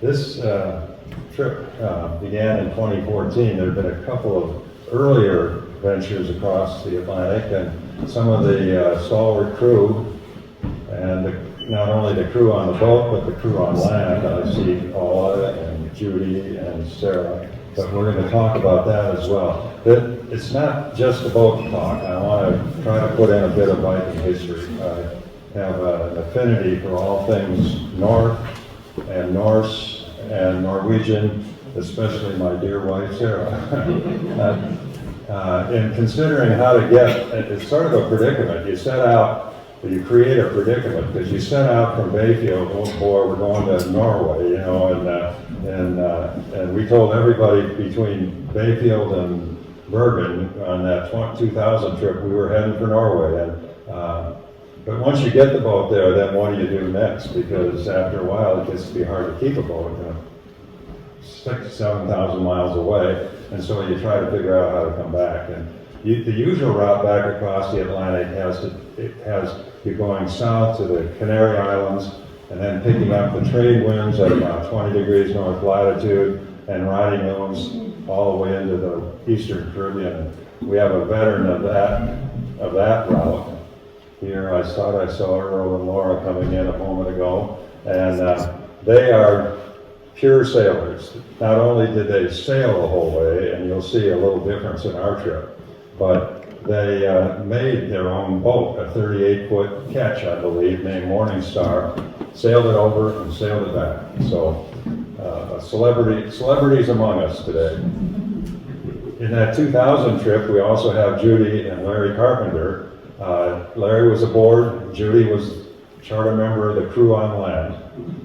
This trip began in 2014. There have been a couple of earlier ventures across the Atlantic, and some of the stalwart crew, and not only the crew on the boat, but the crew on land. I see Paula and Judy and Sarah, but we're going to talk about that as well. It's not just a boat talk. I want to try to put in a bit of Viking history. I have an affinity for all things North and Norse and Norwegian, especially my dear wife Sarah. In considering how to get, it's sort of a predicament. You create a predicament because you set out from Bayfield. Oh boy, we're going to Norway, and we told everybody between Bayfield and Bergen on that 2000 trip we were heading for Norway. But once you get the boat there, then what do you do next? Because after a while, it gets to be hard to keep a boat 6,000 to 7,000 miles away, and so you try to figure out how to come back. And the usual route back across the Atlantic has you going south to the Canary Islands, and then picking up the trade winds at about 20 degrees north latitude, and riding those all the way into the Eastern Caribbean. We have a veteran of that route. Here, I thought I saw Earl and Laura coming in a moment ago, and they are pure sailors. Not only did they sail the whole way, and you'll see a little difference in our trip, but they made their own boat, a 38-foot ketch, I believe, named Morningstar, sailed it over and sailed it back. So, celebrities among us today. In that 2000 trip, we also have Judy and Larry Carpenter. Larry was aboard, Judy was charter member of the crew on land,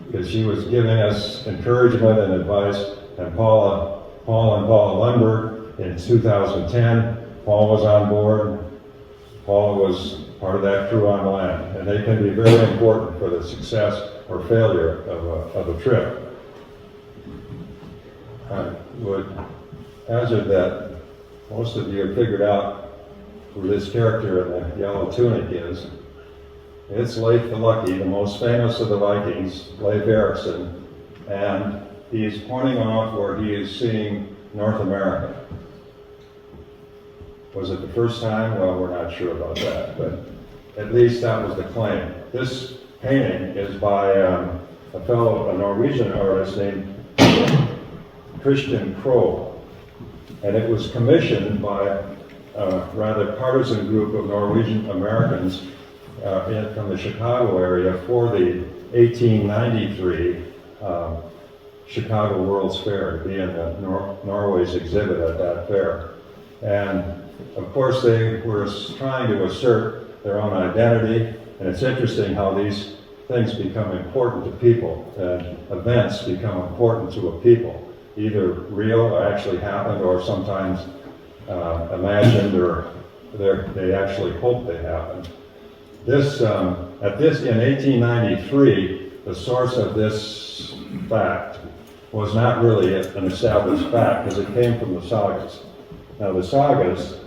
because she was giving us encouragement and advice, and Paul and Paula Lundberg in 2010, Paul was on board, Paula was part of that crew on land, and they can be very important for the success or failure of a trip. I would hazard that most of you have figured out who this character in the yellow tunic is. It's Leif the Lucky, the most famous of the Vikings, Leif Erikson, and he's pointing off where he is seeing North America. Was it the first time? Well, we're not sure about that, but at least that was the claim. This painting is by a Norwegian artist named Christian Kroll, and it was commissioned by a rather partisan group of Norwegian Americans from the Chicago area for the 1893 Chicago World's Fair, to be in Norway's exhibit at that fair. And of course they were trying to assert their own identity, and it's interesting how these things become important to people, and events become important to a people, either real or actually happened, or sometimes imagined, or they actually hope they happened. In 1893, the source of this fact was not really an established fact, because it came from the sagas. Now the sagas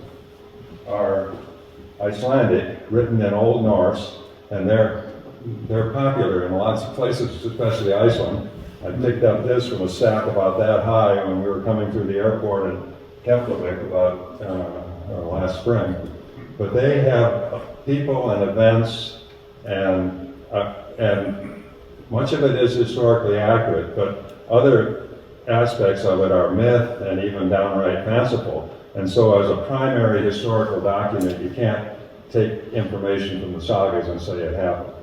are Icelandic, written in Old Norse, and they're popular in lots of places, especially Iceland. I picked up this from a stack about that high when we were coming through the airport in Keflavik about last spring. But they have people and events, and much of it is historically accurate, but other aspects of it are myth and even downright fanciful. And so as a primary historical document, you can't take information from the sagas and say it happened.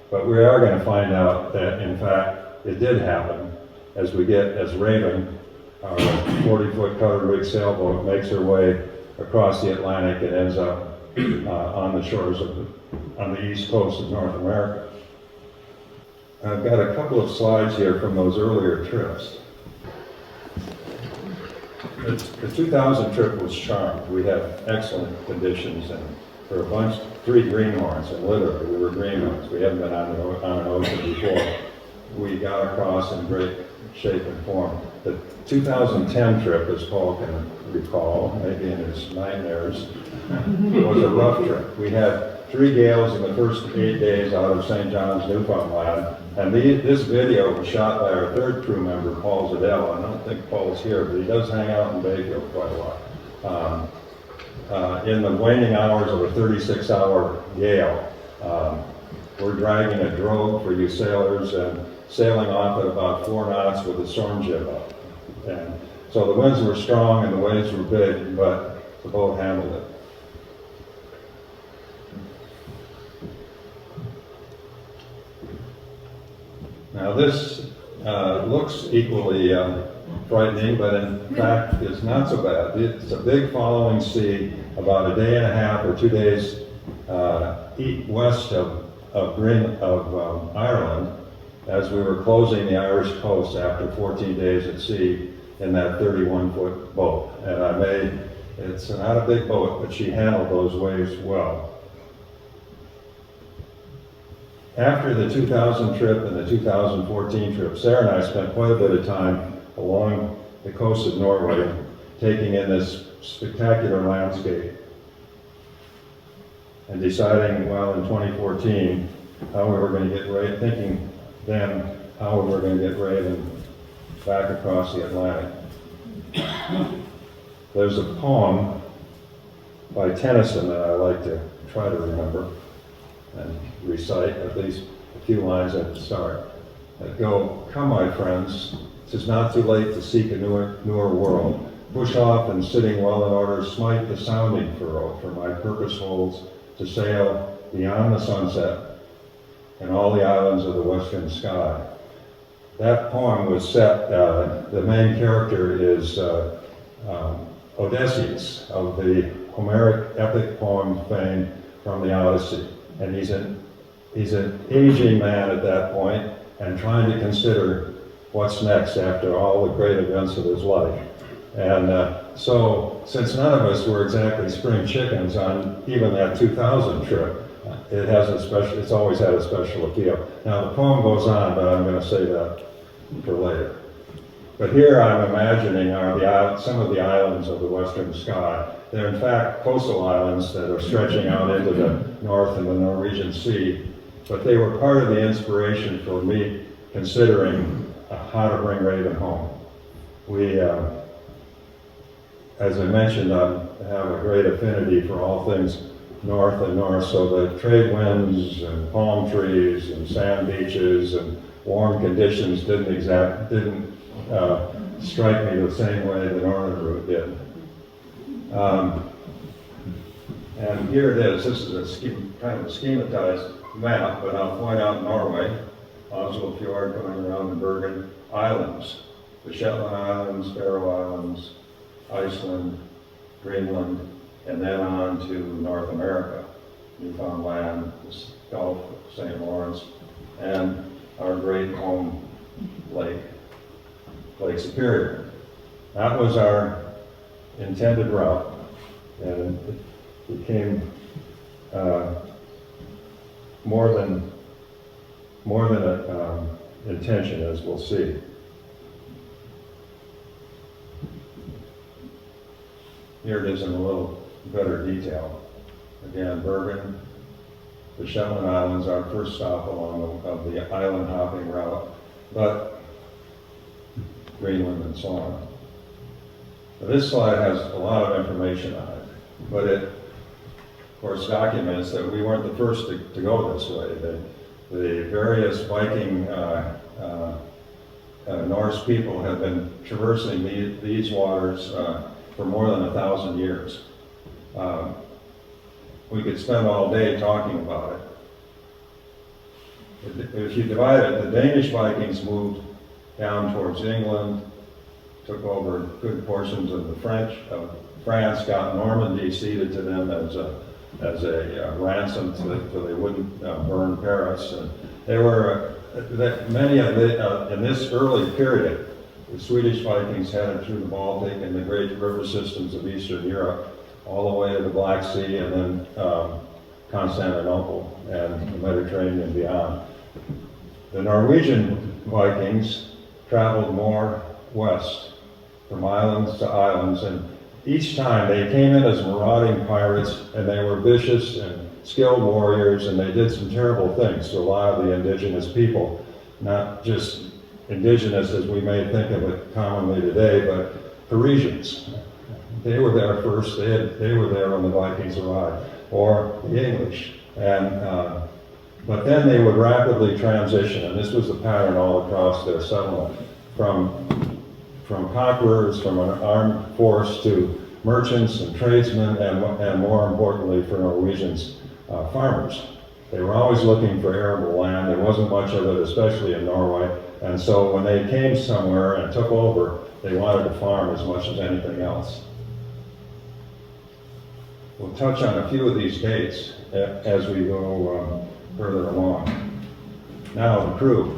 But we are going to find out that, in fact, it did happen as Raven, our 40-foot covered rig sailboat, makes her way across the Atlantic and ends up on the shores on the east coast of North America. I've got a couple of slides here from those earlier trips. The 2000 trip was charmed. We had excellent conditions, and for 3 greenhorns, and literally we were greenhorns. We hadn't been on an ocean before. We got across in great shape and form. The 2010 trip, as Paul can recall, maybe in his nightmares, was a rough trip. We had 3 gales in the first 8 days out of St. John's, Newfoundland. And this video was shot by our third crew member, Paul Zadell. I don't think Paul's here, but he does hang out in Bayfield quite a lot. In the waning hours of a 36-hour gale, we're dragging a drogue for you sailors and sailing off at about 4 knots with the storm jib up. And so the winds were strong and the waves were big, but the boat handled it. Now this looks equally frightening, but in fact it's not so bad. It's a big following sea about a day and a half or 2 days west of Ireland, as we were closing the Irish coast after 14 days at sea in that 31-foot boat. And it's not a big boat, but she handled those waves well. After the 2000 trip and the 2014 trip, Sarah and I spent quite a bit of time along the coast of Norway, taking in this spectacular landscape and deciding, well, in 2014, how we were going to get Raven, thinking then how we were going to get Raven back across the Atlantic. There's a poem by Tennyson that I like to try to remember and recite at least a few lines at the start that go, "Come, my friends, 'tis not too late to seek a newer world. Push off and sitting well in order, smite the sounding furrow, for my purpose holds to sail beyond the sunset and all the islands of the western sky." That poem was set, the main character is Odysseus of the Homeric epic poem fame from the Odyssey. And he's an aging man at that point and trying to consider what's next after all the great events of his life. And so, since none of us were exactly spring chickens on even that 2000 trip, it's always had a special appeal. Now the poem goes on, but I'm going to save that for later. But here I'm imagining some of the islands of the western sky. They're in fact coastal islands that are stretching out into the north in the Norwegian Sea, but they were part of the inspiration for me considering how to bring Raven home. We, as I mentioned, I have a great affinity for all things north and north, so the trade winds and palm trees and sand beaches and warm conditions didn't strike me the same way the northern route did. And here it is. This is kind of a schematized map, but I'll point out Norway, Oslo Fjord coming around the Bergen Islands, the Shetland Islands, Faroe Islands, Iceland, Greenland, and then on to North America, Newfoundland, the Gulf of St. Lawrence, and our great home lake, Lake Superior. That was our intended route, and it became more than an intention, as we'll see. Here it is in a little better detail. Again, Bergen, the Shetland Islands, our first stop along the island hopping route, but Greenland and so on. Now, this slide has a lot of information on it, but it, of course, documents that we weren't the first to go this way. The various Viking Norse people have been traversing these waters for more than 1,000 years. We could spend all day talking about it. If you divide it, the Danish Vikings moved down towards England, took over good portions of France, got Normandy ceded to them as a ransom so they wouldn't burn Paris. And they were in this early period, the Swedish Vikings headed through the Baltic and the great river systems of Eastern Europe, all the way to the Black Sea and then Constantinople and the Mediterranean beyond. The Norwegian Vikings traveled more west, from islands to islands, and each time they came in as marauding pirates, and they were vicious and skilled warriors, and they did some terrible things to a lot of the indigenous people, not just indigenous as we may think of it commonly today, but Parisians. They were there first, they were there when the Vikings arrived, or the English. But then they would rapidly transition, and this was the pattern all across their settlement, from conquerors, from an armed force, to merchants and tradesmen, and more importantly for Norwegians, farmers. They were always looking for arable land. There wasn't much of it, especially in Norway. And so when they came somewhere and took over, they wanted to farm as much as anything else. We'll touch on a few of these dates as we go further along. Now the crew.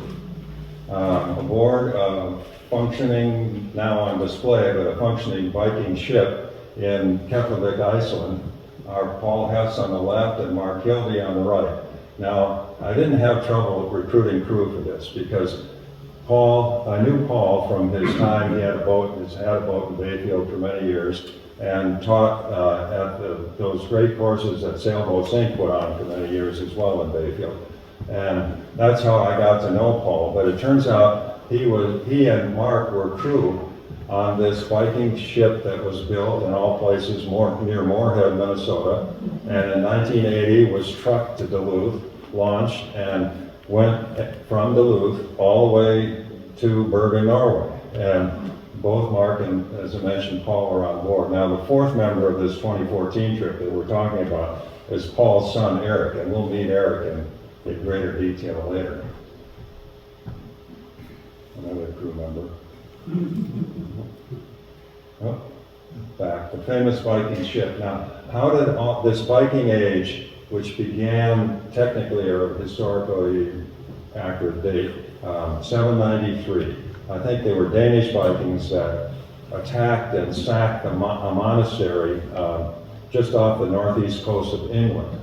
Aboard a functioning, now on display, but a functioning Viking ship in Captivate, Iceland, are Paul Hess on the left and Mark Hildy on the right. Now, I didn't have trouble recruiting crew for this because I knew Paul from his time. He had a boat in Bayfield for many years, and taught at those great courses that Sailboats Inc. put on for many years as well in Bayfield. And that's how I got to know Paul. But it turns out he and Mark were crew on this Viking ship that was built in all places near Moorhead, Minnesota, and in 1980 was trucked to Duluth, launched, and went from Duluth all the way to Bergen, Norway. And both Mark and, as I mentioned, Paul are on board. Now, the fourth member of this 2014 trip that we're talking about is Paul's son, Eric, and we'll meet Eric in greater detail later. Another crew member. Oh, back, the famous Viking ship. Now, how did this Viking age, which began technically a historically accurate date, 793, I think they were Danish Vikings that attacked and sacked a monastery just off the northeast coast of England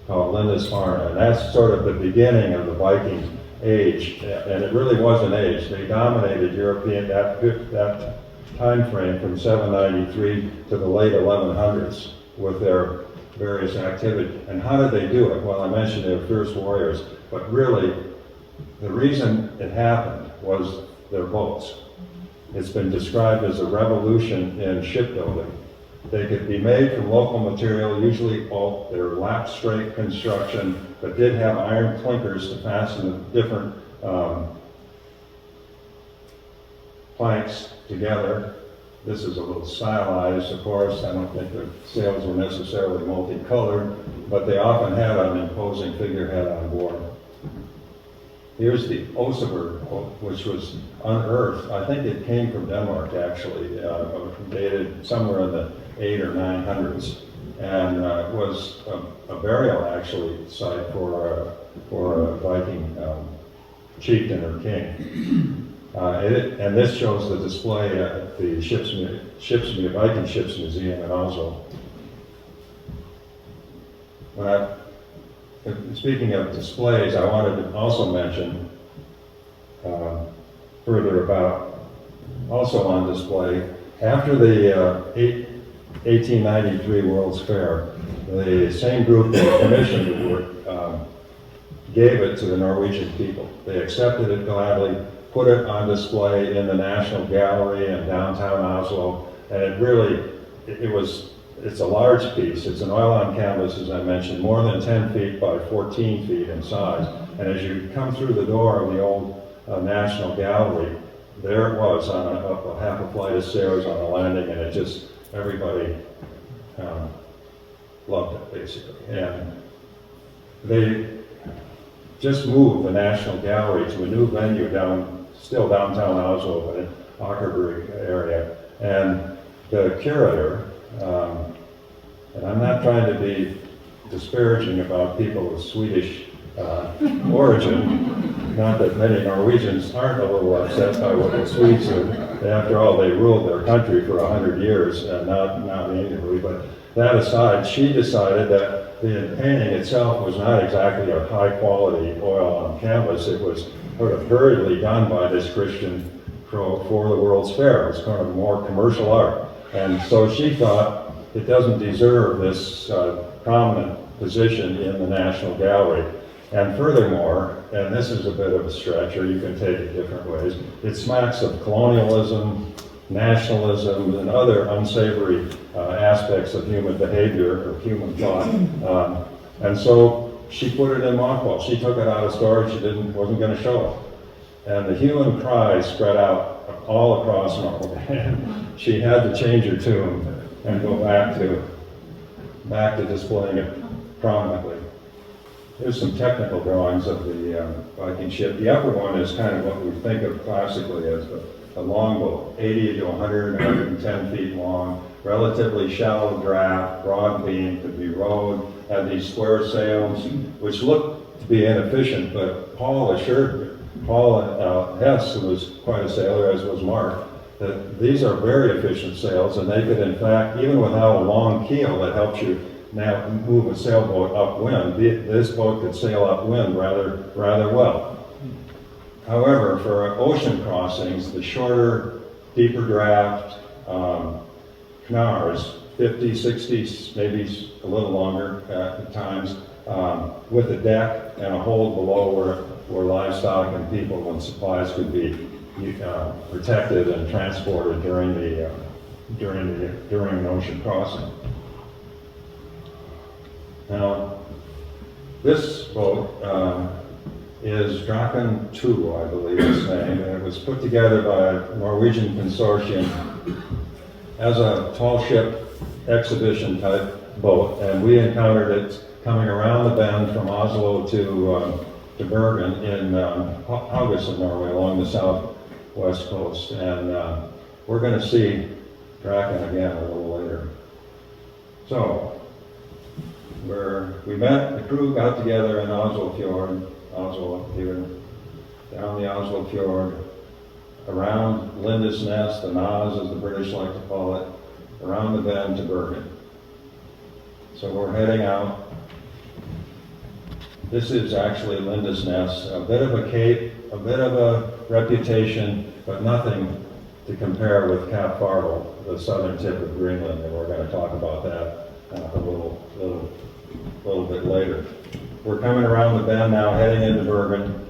called Lindisfarne, and that's sort of the beginning of the Viking age, and it really was an age. They dominated European, that time frame from 793 to the late 1100s with their various activity. And how did they do it? Well, I mentioned they were fierce warriors, but really the reason it happened was their boats. It's been described as a revolution in shipbuilding. They could be made from local material, usually oak. They were lap straight construction, but did have iron clinkers to fasten the different planks together. This is a little stylized, of course. I don't think the sails were necessarily multicolored, but they often had an imposing figurehead on board. Here's the Oseberg boat, which was unearthed. I think it came from Denmark, actually, dated somewhere in the 800s or 900s, and was a burial, actually, site for a Viking chieftain or king. And this shows the display at the Viking Ships Museum in Oslo. Speaking of displays, I wanted to also mention further about, also on display, after the 1893 World's Fair, the same group that commissioned the work gave it to the Norwegian people. They accepted it gladly, put it on display in the National Gallery in downtown Oslo, and it's a large piece. It's an oil-on canvas, as I mentioned, more than 10 feet by 14 feet in size. And as you come through the door of the old National Gallery, there it was on up a half a flight of stairs on a landing, and everybody loved it, basically. And they just moved the National Gallery to a new venue still downtown Oslo, but in Akerberg area. And the curator, and I'm not trying to be disparaging about people with Swedish origin, not that many Norwegians aren't a little upset by what the Swedes did. After all, they ruled their country for 100 years, and not immediately. But that aside, she decided that the painting itself was not exactly a high-quality oil on canvas. It was sort of hurriedly done by this Christian pro for the World's Fair. It was kind of more commercial art. And so she thought it doesn't deserve this prominent position in the National Gallery. And furthermore, and this is a bit of a stretch, or you can take it different ways, it smacks of colonialism, nationalism, and other unsavory aspects of human behavior or human thought. And so she put it in mothballs. She took it out of storage. She wasn't going to show it. And the hue and cry spread out all across Norway. She had to change her tune and go back to displaying it prominently. Here's some technical drawings of the Viking ship. The upper one is kind of what we think of classically as a longboat, 80 to 100, 110 feet long, relatively shallow draft, broad beam, could be rowed, had these square sails, which looked to be inefficient, but Paul Hess, who was quite a sailor, as was Mark, that these are very efficient sails, and they could, in fact, even without a long keel that helps you now move a sailboat upwind, this boat could sail upwind rather well. However, for ocean crossings, the shorter, deeper draft canals, 50, 60, maybe a little longer at times, with a deck and a hold below where livestock and people and supplies could be protected and transported during an ocean crossing. Now, this boat is Draken 2, I believe its name, and it was put together by a Norwegian consortium as a tall ship exhibition type boat, and we encountered it coming around the bend from Oslo to Bergen in Haugesund, Norway, along the southwest coast, and we're going to see Draken again a little later. So, we met, the crew got together in Oslo Fjord, down the Oslo Fjord, around Lindesnes, the Nas as the British like to call it, around the bend to Bergen. So we're heading out. This is actually Lindesnes, a bit of a cape, a bit of a reputation, but nothing to compare with Cap Farvel, the southern tip of Greenland, and we're going to talk about that a little bit later. We're coming around the bend now, heading into Bergen.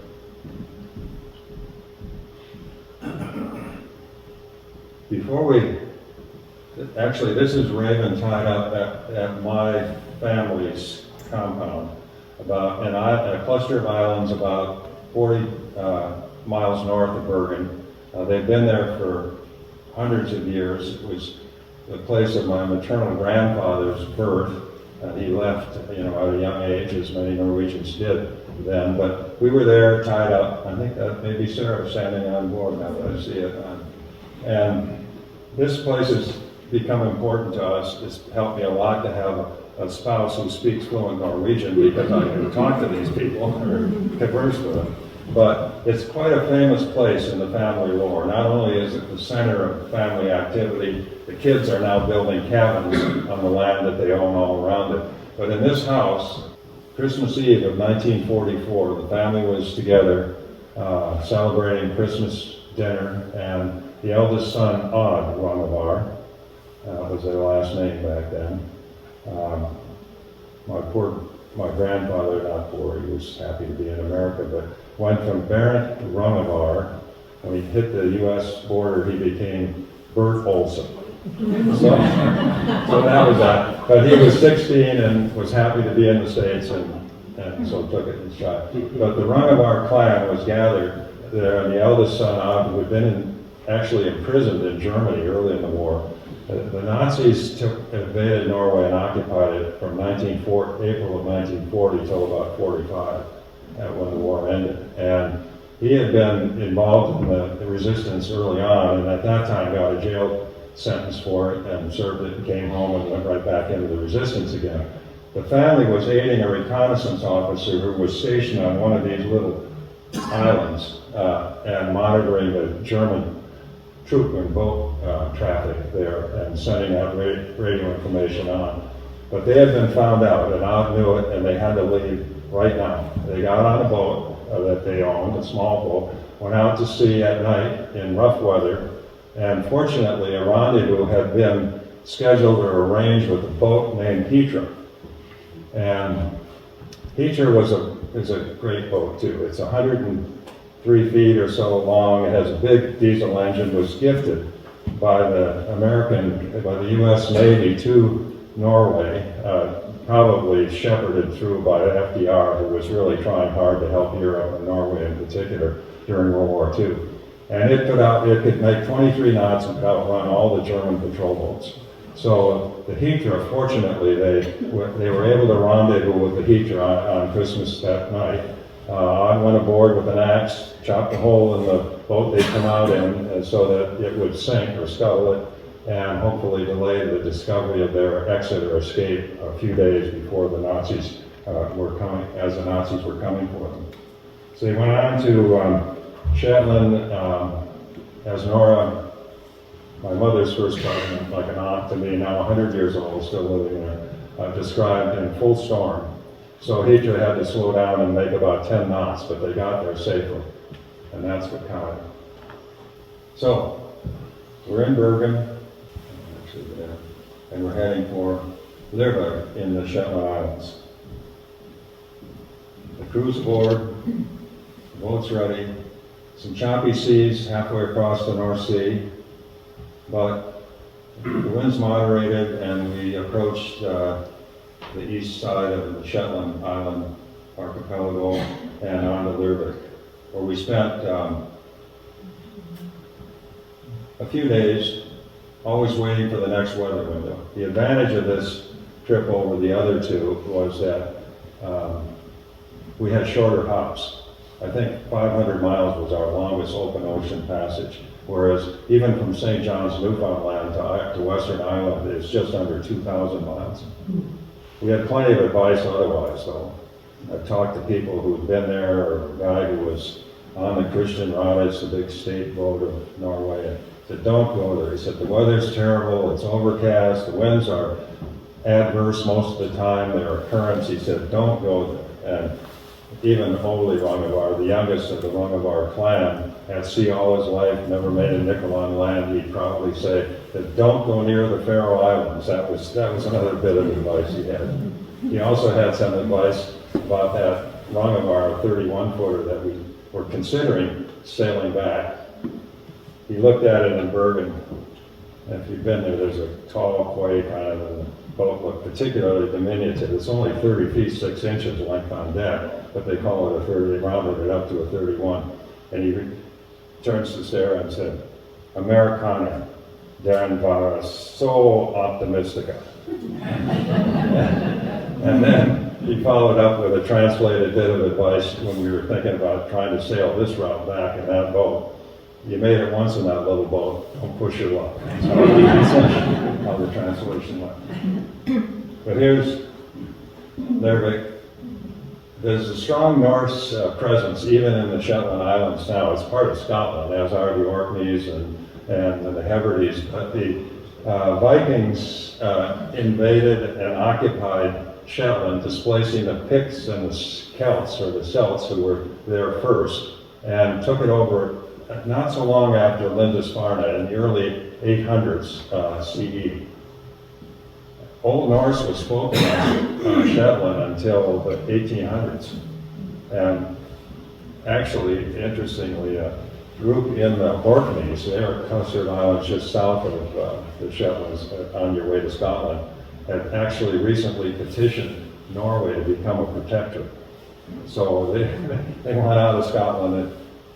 Actually this is Raven tied up at my family's compound, in a cluster of islands about 40 miles north of Bergen. They've been there for hundreds of years. It was the place of my maternal grandfather's birth. He left, at a young age, as many Norwegians did then. But we were there, tied up. I think that maybe Sarah standing on board now that I see it. And this place has become important to us. It's helped me a lot to have a spouse who speaks fluent Norwegian, because I can talk to these people or converse with them. But it's quite a famous place in the family lore. Not only is it the center of family activity, the kids are now building cabins on the land that they own all around it. But in this house, Christmas Eve of 1944, the family was together celebrating Christmas dinner, and the eldest son, Odd Rangavar, was their last name back then. My grandfather, not poor, he was happy to be in America, but went from Barrett Rangavar. When he hit the U.S. border, he became Bert Olson. So that was that. But he was 16 and was happy to be in the States, and so took it and shot. But the Rangavar clan was gathered there, and the eldest son, Odd, who had been actually imprisoned in Germany early in the war. The Nazis invaded Norway and occupied it from April of 1940 till about 45, when the war ended. And he had been involved in the resistance early on, and at that time got a jail sentence for it and served it and came home and went right back into the resistance again. The family was aiding a reconnaissance officer who was stationed on one of these little islands and monitoring the German troop and boat traffic there and sending out radio information on. But they had been found out, and Odd knew it, and they had to leave right now. They got on a boat that they owned, a small boat, went out to sea at night in rough weather, And fortunately, a rendezvous had been scheduled or arranged with a boat named Petra. And Petra is a great boat too. It's 103 feet or so long. It has a big diesel engine. Was gifted by the U.S. Navy to Norway, probably shepherded through by FDR, who was really trying hard to help Europe and Norway in particular during World War II. And it could make 23 knots and outrun all the German patrol boats. So the Hydra, fortunately, they were able to rendezvous with the Hydra on Christmas that night. I went aboard with an axe, chopped a hole in the boat they'd come out in so that it would sink or scuttle it, and hopefully delay the discovery of their exit or escape a few days before the Nazis were coming for them. So they went on to Shetland, as Nora, my mother's first cousin, like an aunt to me, now 100 years old, still living there, described in full storm. So Hydra had to slow down and make about 10 knots, but they got there safely, and that's what counted. So, we're in Bergen, and we're heading for Lerberg in the Shetland Islands. The crew's aboard, the boat's ready, some choppy seas halfway across the North Sea, but the winds moderated and we approached the east side of the Shetland Island archipelago and on to Lerberg, where we spent a few days always waiting for the next weather window. The advantage of this trip over the other two was that we had shorter hops. I think 500 miles was our longest open ocean passage, whereas even from St. John's, Newfoundland to Western Island is just under 2,000 miles. We had plenty of advice otherwise, though. I've talked to people who'd been there, or a guy who was on the Christian Routes, the big state boat of Norway, and said, don't go there. He said, the weather's terrible, it's overcast, the winds are adverse most of the time, there are currents. He said, don't go there. And even Ole Rangavar, the youngest of the Rangavar clan, at sea all his life, never made a nickel on land, he'd probably say that don't go near the Faroe Islands. That was another bit of advice he had. He also had some advice about that Rangavar 31-footer that we were considering sailing back. He looked at it in Bergen, and if you've been there, there's a tall quay kind of, and the boat looked particularly diminutive. It's only 30 feet 6 inches length on deck, but they call it a 30, they rounded it up to a 31. And he turns to Sarah and said, Americana, den var so optimistica. And then he followed up with a translated bit of advice when we were thinking about trying to sail this route back in that boat. You made it once in that little boat, don't push your luck. That's how the translation went. But here's Lervik. There's a strong Norse presence even in the Shetland Islands now. It's part of Scotland, as are the Orkneys and the Hebrides. But the Vikings invaded and occupied Shetland, displacing the Picts and the Celts, or the Celts, who were there first, and took it over not so long after Lindisfarne in the early 800s CE. Old Norse was spoken on Shetland until the 1800s. And actually, interestingly, a group in the Orkneys, they are clustered islands just south of the Shetlands on your way to Scotland, had actually recently petitioned Norway to become a protectorate. So they went out of Scotland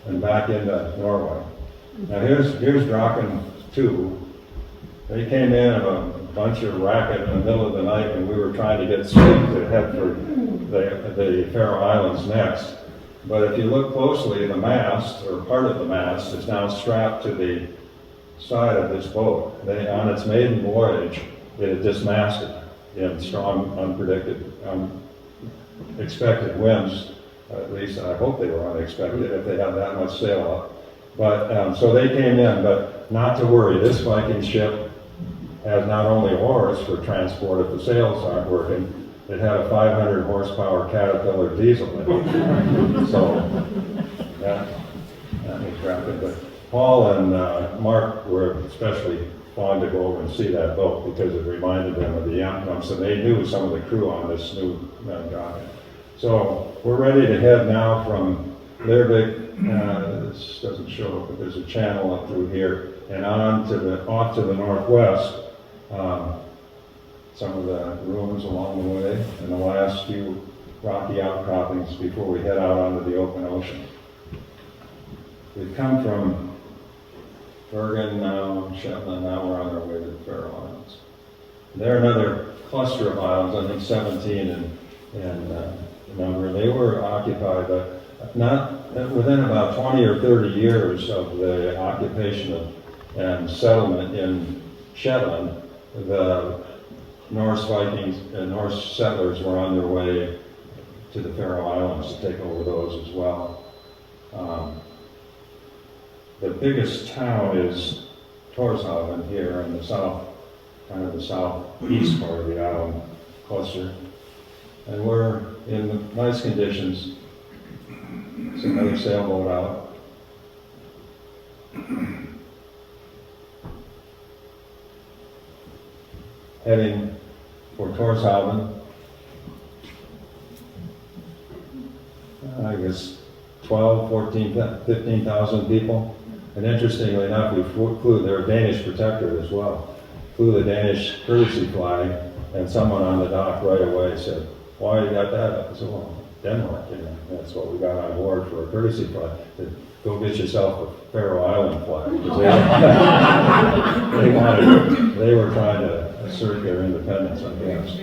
and back into Norway. Now here's Draken 2. They came in a bunch of racket in the middle of the night when we were trying to get sleep to head for the Faroe Islands next. But if you look closely, the mast, or part of the mast, is now strapped to the side of this boat. On its maiden voyage, it had dismasted in strong, unexpected winds. At least I hope they were unexpected if they had that much sail up. But so they came in, but not to worry. This Viking ship has not only oars for transport if the sails aren't working, it had a 500 horsepower Caterpillar diesel in it. So that was rapid. But Paul and Mark were especially fond to go over and see that boat because it reminded them of the Yam Pumps, and they knew some of the crew on this new dock. So we're ready to head now from Leervik. This doesn't show, but there's a channel up through here, and off to the northwest. Some of the ruins along the way, and the last few rocky outcroppings before we head out onto the open ocean. We've come from Bergen, now Shetland, now we're on our way to the Faroe Islands. They're another cluster of islands, I think 17 in number. They were occupied, but not within about 20 or 30 years of the occupation and settlement in Shetland. The Norse Vikings and Norse settlers were on their way to the Faroe Islands to take over those as well. The biggest town is Tórshavn here in the south, kind of the southeast part of the island cluster. And we're in nice conditions. It's another sailboat out. Heading for Tórshavn. I guess 12, 14, 15,000 people. And interestingly enough, we flew their Danish protectorate as well. Flew the Danish courtesy flag, and someone on the dock right away said, "Why you got that up?" I said, "Well, Denmark, you know, that's what we got on board for a courtesy flag." Said, "Go get yourself a Faroe Island flag." Because they were trying to assert their independence, I guess.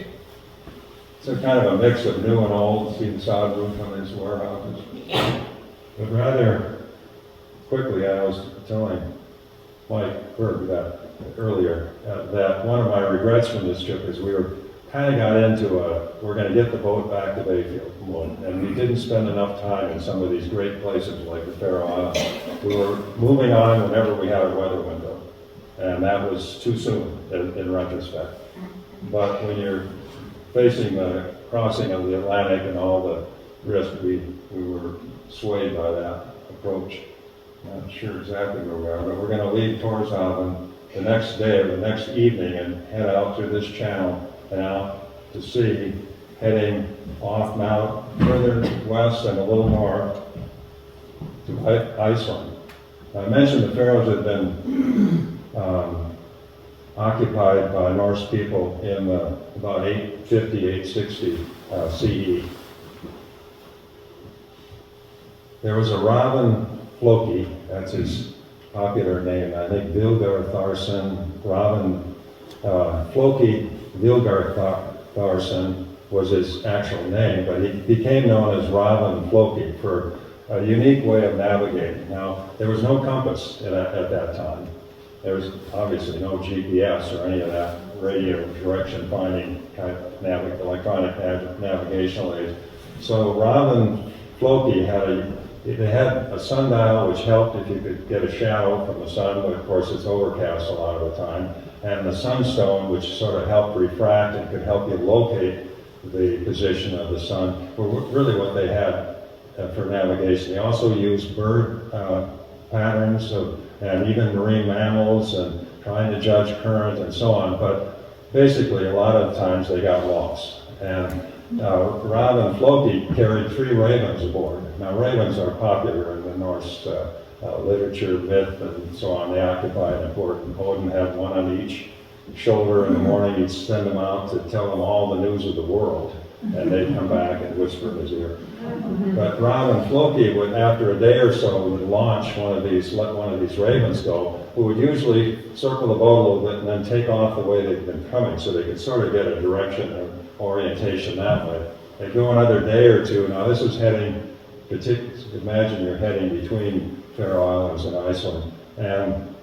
So kind of a mix of new and old. See the sod roof on these warehouses. But rather quickly, I was telling Mike Berg that earlier, that one of my regrets from this trip is we were kind of got into we're going to get the boat back to Bayfield, and we didn't spend enough time in some of these great places like the Faroe Islands. We were moving on whenever we had a weather window, and that was too soon in retrospect. But when you're facing the crossing of the Atlantic and all the risk, we were swayed by that approach. Not sure exactly where we are, but we're going to leave Tórshavn the next day or the next evening and head out through this channel and out to sea, heading off now further west and a little north to Iceland. I mentioned the Faroes had been occupied by Norse people in about 850, 860 CE. There was a Raven Floki, that's his popular name. I think Vilgar Tharson, Raven Floki Vilgar Tharson was his actual name, but he became known as Raven Floki for a unique way of navigating. Now, there was no compass at that time. There was obviously no GPS or any of that radio direction finding kind of electronic navigational aids. So Raven Floki had a sundial which helped if you could get a shadow from the sun, but of course it's overcast a lot of the time, and the sunstone which sort of helped refract and could help you locate the position of the sun were really what they had for navigation. They also used bird patterns and even marine mammals and trying to judge current and so on, but basically a lot of times they got lost. And Raven Floki carried 3 ravens aboard. Now ravens are popular in the Norse literature, myth, and so on. They occupy an important. Odin had one on each shoulder in the morning. He'd send them out to tell them all the news of the world, and they'd come back and whisper in his ear. But Raven Floki would, after a day or so, would launch one of these, let one of these ravens go, who would usually circle the boat a little bit and then take off the way they'd been coming, so they could sort of get a direction or orientation that way. They'd go another day or two. Now this was heading, imagine you're heading between Faroe Islands and Iceland, and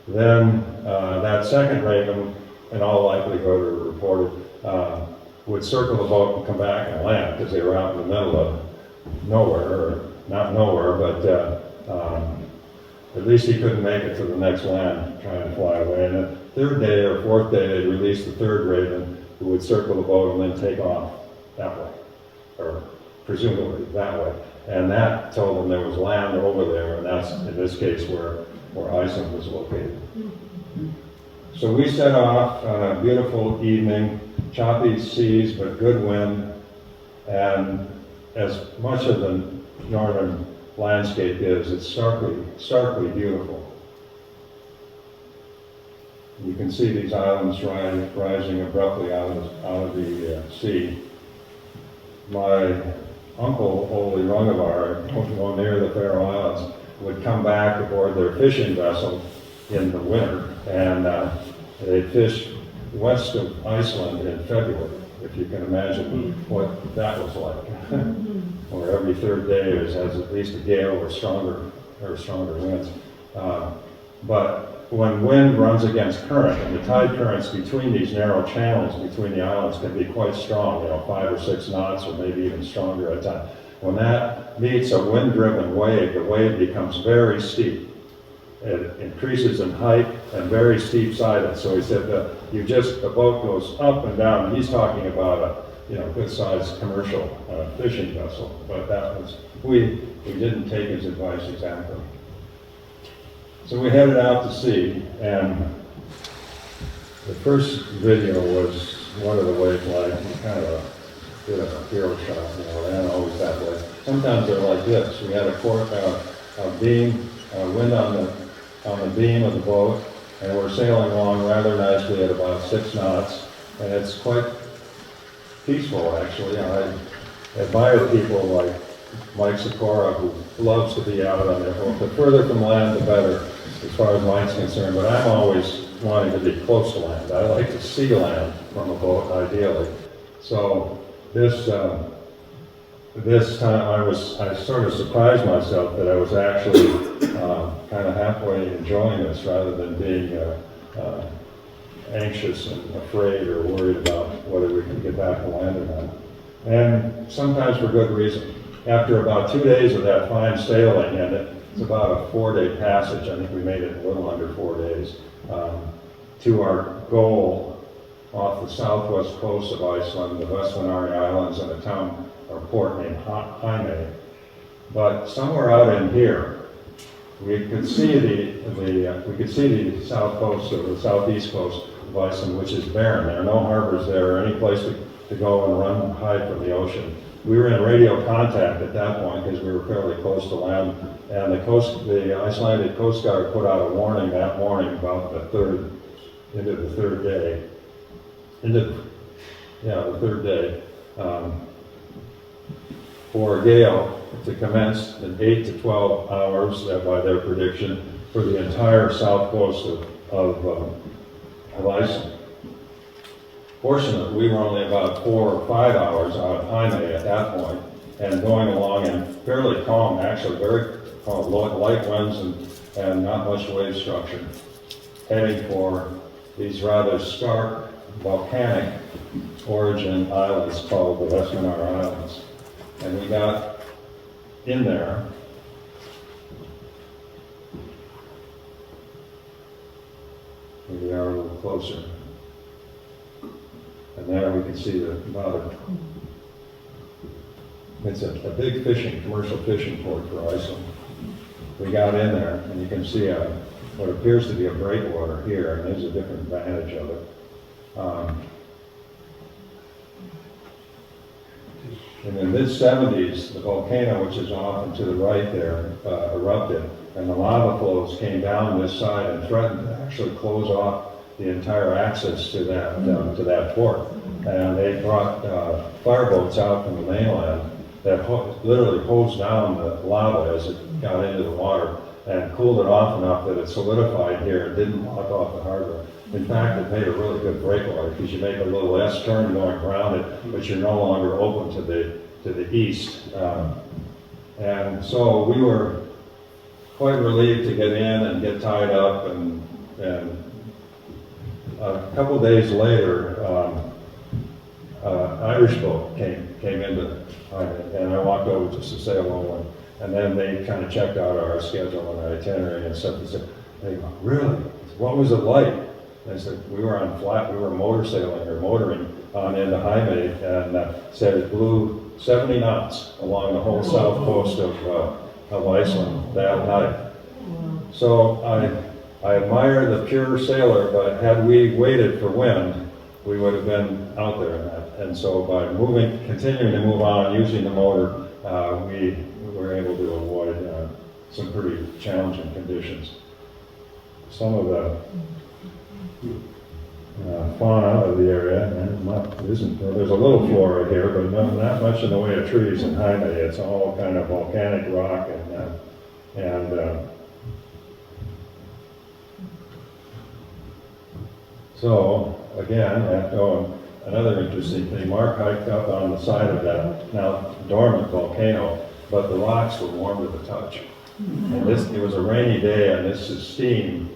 then that second raven, in all likelihood, or reported, would circle the boat and come back and land because they were out in the middle of nowhere, or not nowhere, but at least he couldn't make it to the next land trying to fly away. And the third day or fourth day, they'd release the third raven who would circle the boat and then take off that way, or presumably that way. And that told them there was land over there, and that's in this case where where Iceland was located. So we set off on a beautiful evening, choppy seas but good wind, and as much of the northern landscape is, it's starkly beautiful. You can see these islands rising abruptly out of the sea. My uncle, Ole Rungevar, who near the Faroe Islands, would come back aboard their fishing vessel in the winter, and they'd fish west of Iceland in February, if you can imagine what that was like. Where every third day has at least a gale or stronger winds. But when wind runs against current, and the tide currents between these narrow channels between the islands can be quite strong, 5 or 6 knots, or maybe even stronger at times. When that meets a wind-driven wave, the wave becomes very steep. It increases in height and very steep-sided. So he said that the boat goes up and down. He's talking about a good-sized commercial fishing vessel, but we didn't take his advice exactly. So we headed out to sea, and the first video was what are the waves like? Kind of a bit of a hero shot, they aren't always that way. Sometimes they're like this. We had a beam, wind on the beam of the boat, and we're sailing along rather nicely at about 6 knots, and it's quite peaceful, actually. I admire people like Mike Sikora, who loves to be out on their boat. The further from land, the better, as far as mine's concerned, but I'm always wanting to be close to land. I like to see land from a boat, ideally. So this time I sort of surprised myself that I was actually kind of halfway enjoying this rather than being anxious and afraid or worried about whether we could get back to land or not. And sometimes for good reason. After about 2 days of that fine sailing, and it's about a 4-day passage, I think we made it a little under 4 days, to our goal off the southwest coast of Iceland, the Vestmannaeyjar Islands, and a town or port named Jaime. But somewhere out in here, we could see the south coast or the southeast coast of Iceland, which is barren. There are no harbors there or any place to go and run and hide from the ocean. We were in radio contact at that point because we were fairly close to land, and the Icelandic Coast Guard put out a warning that morning about the third day, for a gale to commence in 8 to 12 hours, by their prediction, for the entire south coast of Iceland. Fortunately, we were only about 4 or 5 hours out of Jaime at that point, and going along in fairly calm, actually very calm, light winds and not much wave structure, heading for these rather stark volcanic origin islands called the Vestmannaeyjar Islands. And we got in there. Here we are a little closer. And there we can see it's a big commercial fishing port for Iceland. We got in there, and you can see what appears to be a breakwater here, and there's a different vantage of it. In the mid-70s, the volcano, which is off and to the right there, erupted, and the lava flows came down this side and threatened to actually close off the entire access to that port. And they brought fireboats out from the mainland that literally hosed down the lava as it got into the water and cooled it off enough that it solidified here and didn't block off the harbor. In fact, it made a really good breakwater because you make a little S-turn going around it, but you're no longer open to the east. And so we were quite relieved to get in and get tied up, and a couple days later, Irish boat came into Jaime, and I walked over just to say hello, and then they kind of checked out our schedule and our itinerary and stuff. They go, really? What was it like? And I said, we were motor sailing or motoring on into Jaime, and said it blew 70 knots along the whole south coast of Iceland that night. So I admire the pure sailor, but had we waited for wind, we would have been out there in that. And so by continuing to move on, using the motor, we were able to avoid some pretty challenging conditions. Some of the fauna of the area, there's a little flora here, but not much in the way of trees in Jaime. It's all kind of volcanic rock and so again, another interesting thing, Mark hiked up on the side of that now dormant volcano, but the rocks were warm to the touch. And it was a rainy day, and this is steam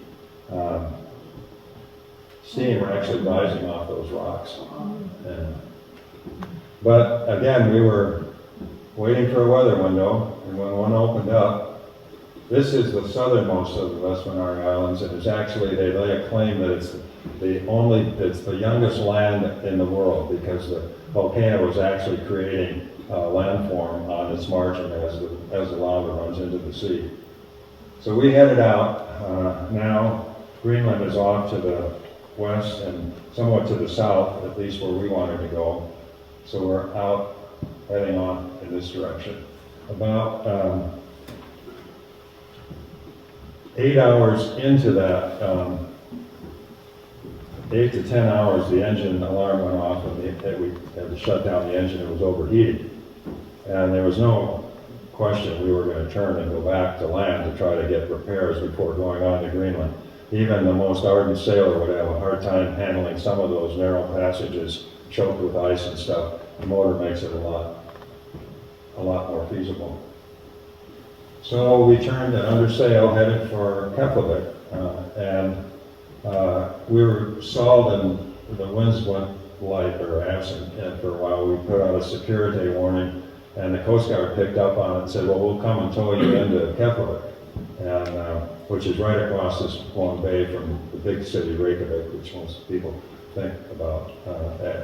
were actually rising off those rocks. But again, we were waiting for a weather window, and when one opened up, this is the southernmost of the West Monarch Islands, and it's actually, they lay a claim that it's the youngest land in the world, because the volcano was actually creating landform on its margin as the lava runs into the sea. So we headed out. Now Greenland is off to the west and somewhat to the south, at least where we wanted to go. So we're out heading on in this direction. About 8 hours into that, 8 to 10 hours, the engine alarm went off, and we had to shut down the engine. It was overheating. And there was no question we were going to turn and go back to land to try to get repairs before going on to Greenland. Even the most ardent sailor would have a hard time handling some of those narrow passages choked with ice and stuff. The motor makes it a lot more feasible. So we turned and under sail, headed for captivate, and we were stalled, and the winds went light or absent, and for a while we put out a security warning, and the Coast Guard picked up on it and said, well, we'll come and tow you into captivate, and which is right across this long bay from the big city Reykjavik, which most people think about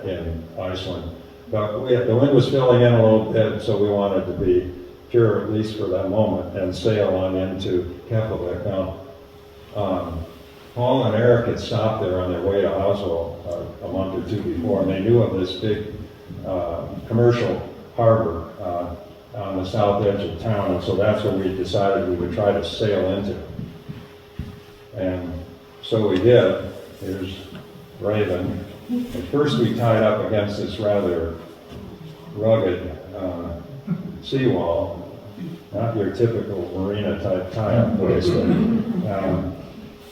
in Iceland. But the wind was filling in a little bit, so we wanted to be pure, at least for that moment, and sail on into captivate. Now, Paul and Eric had stopped there on their way to Oslo a month or two before, and they knew of this big commercial harbor on the south edge of town, and so that's where we decided we would try to sail into. And so we did. Here's Raven. At first we tied up against this rather rugged seawall, not your typical marina type tie-up place,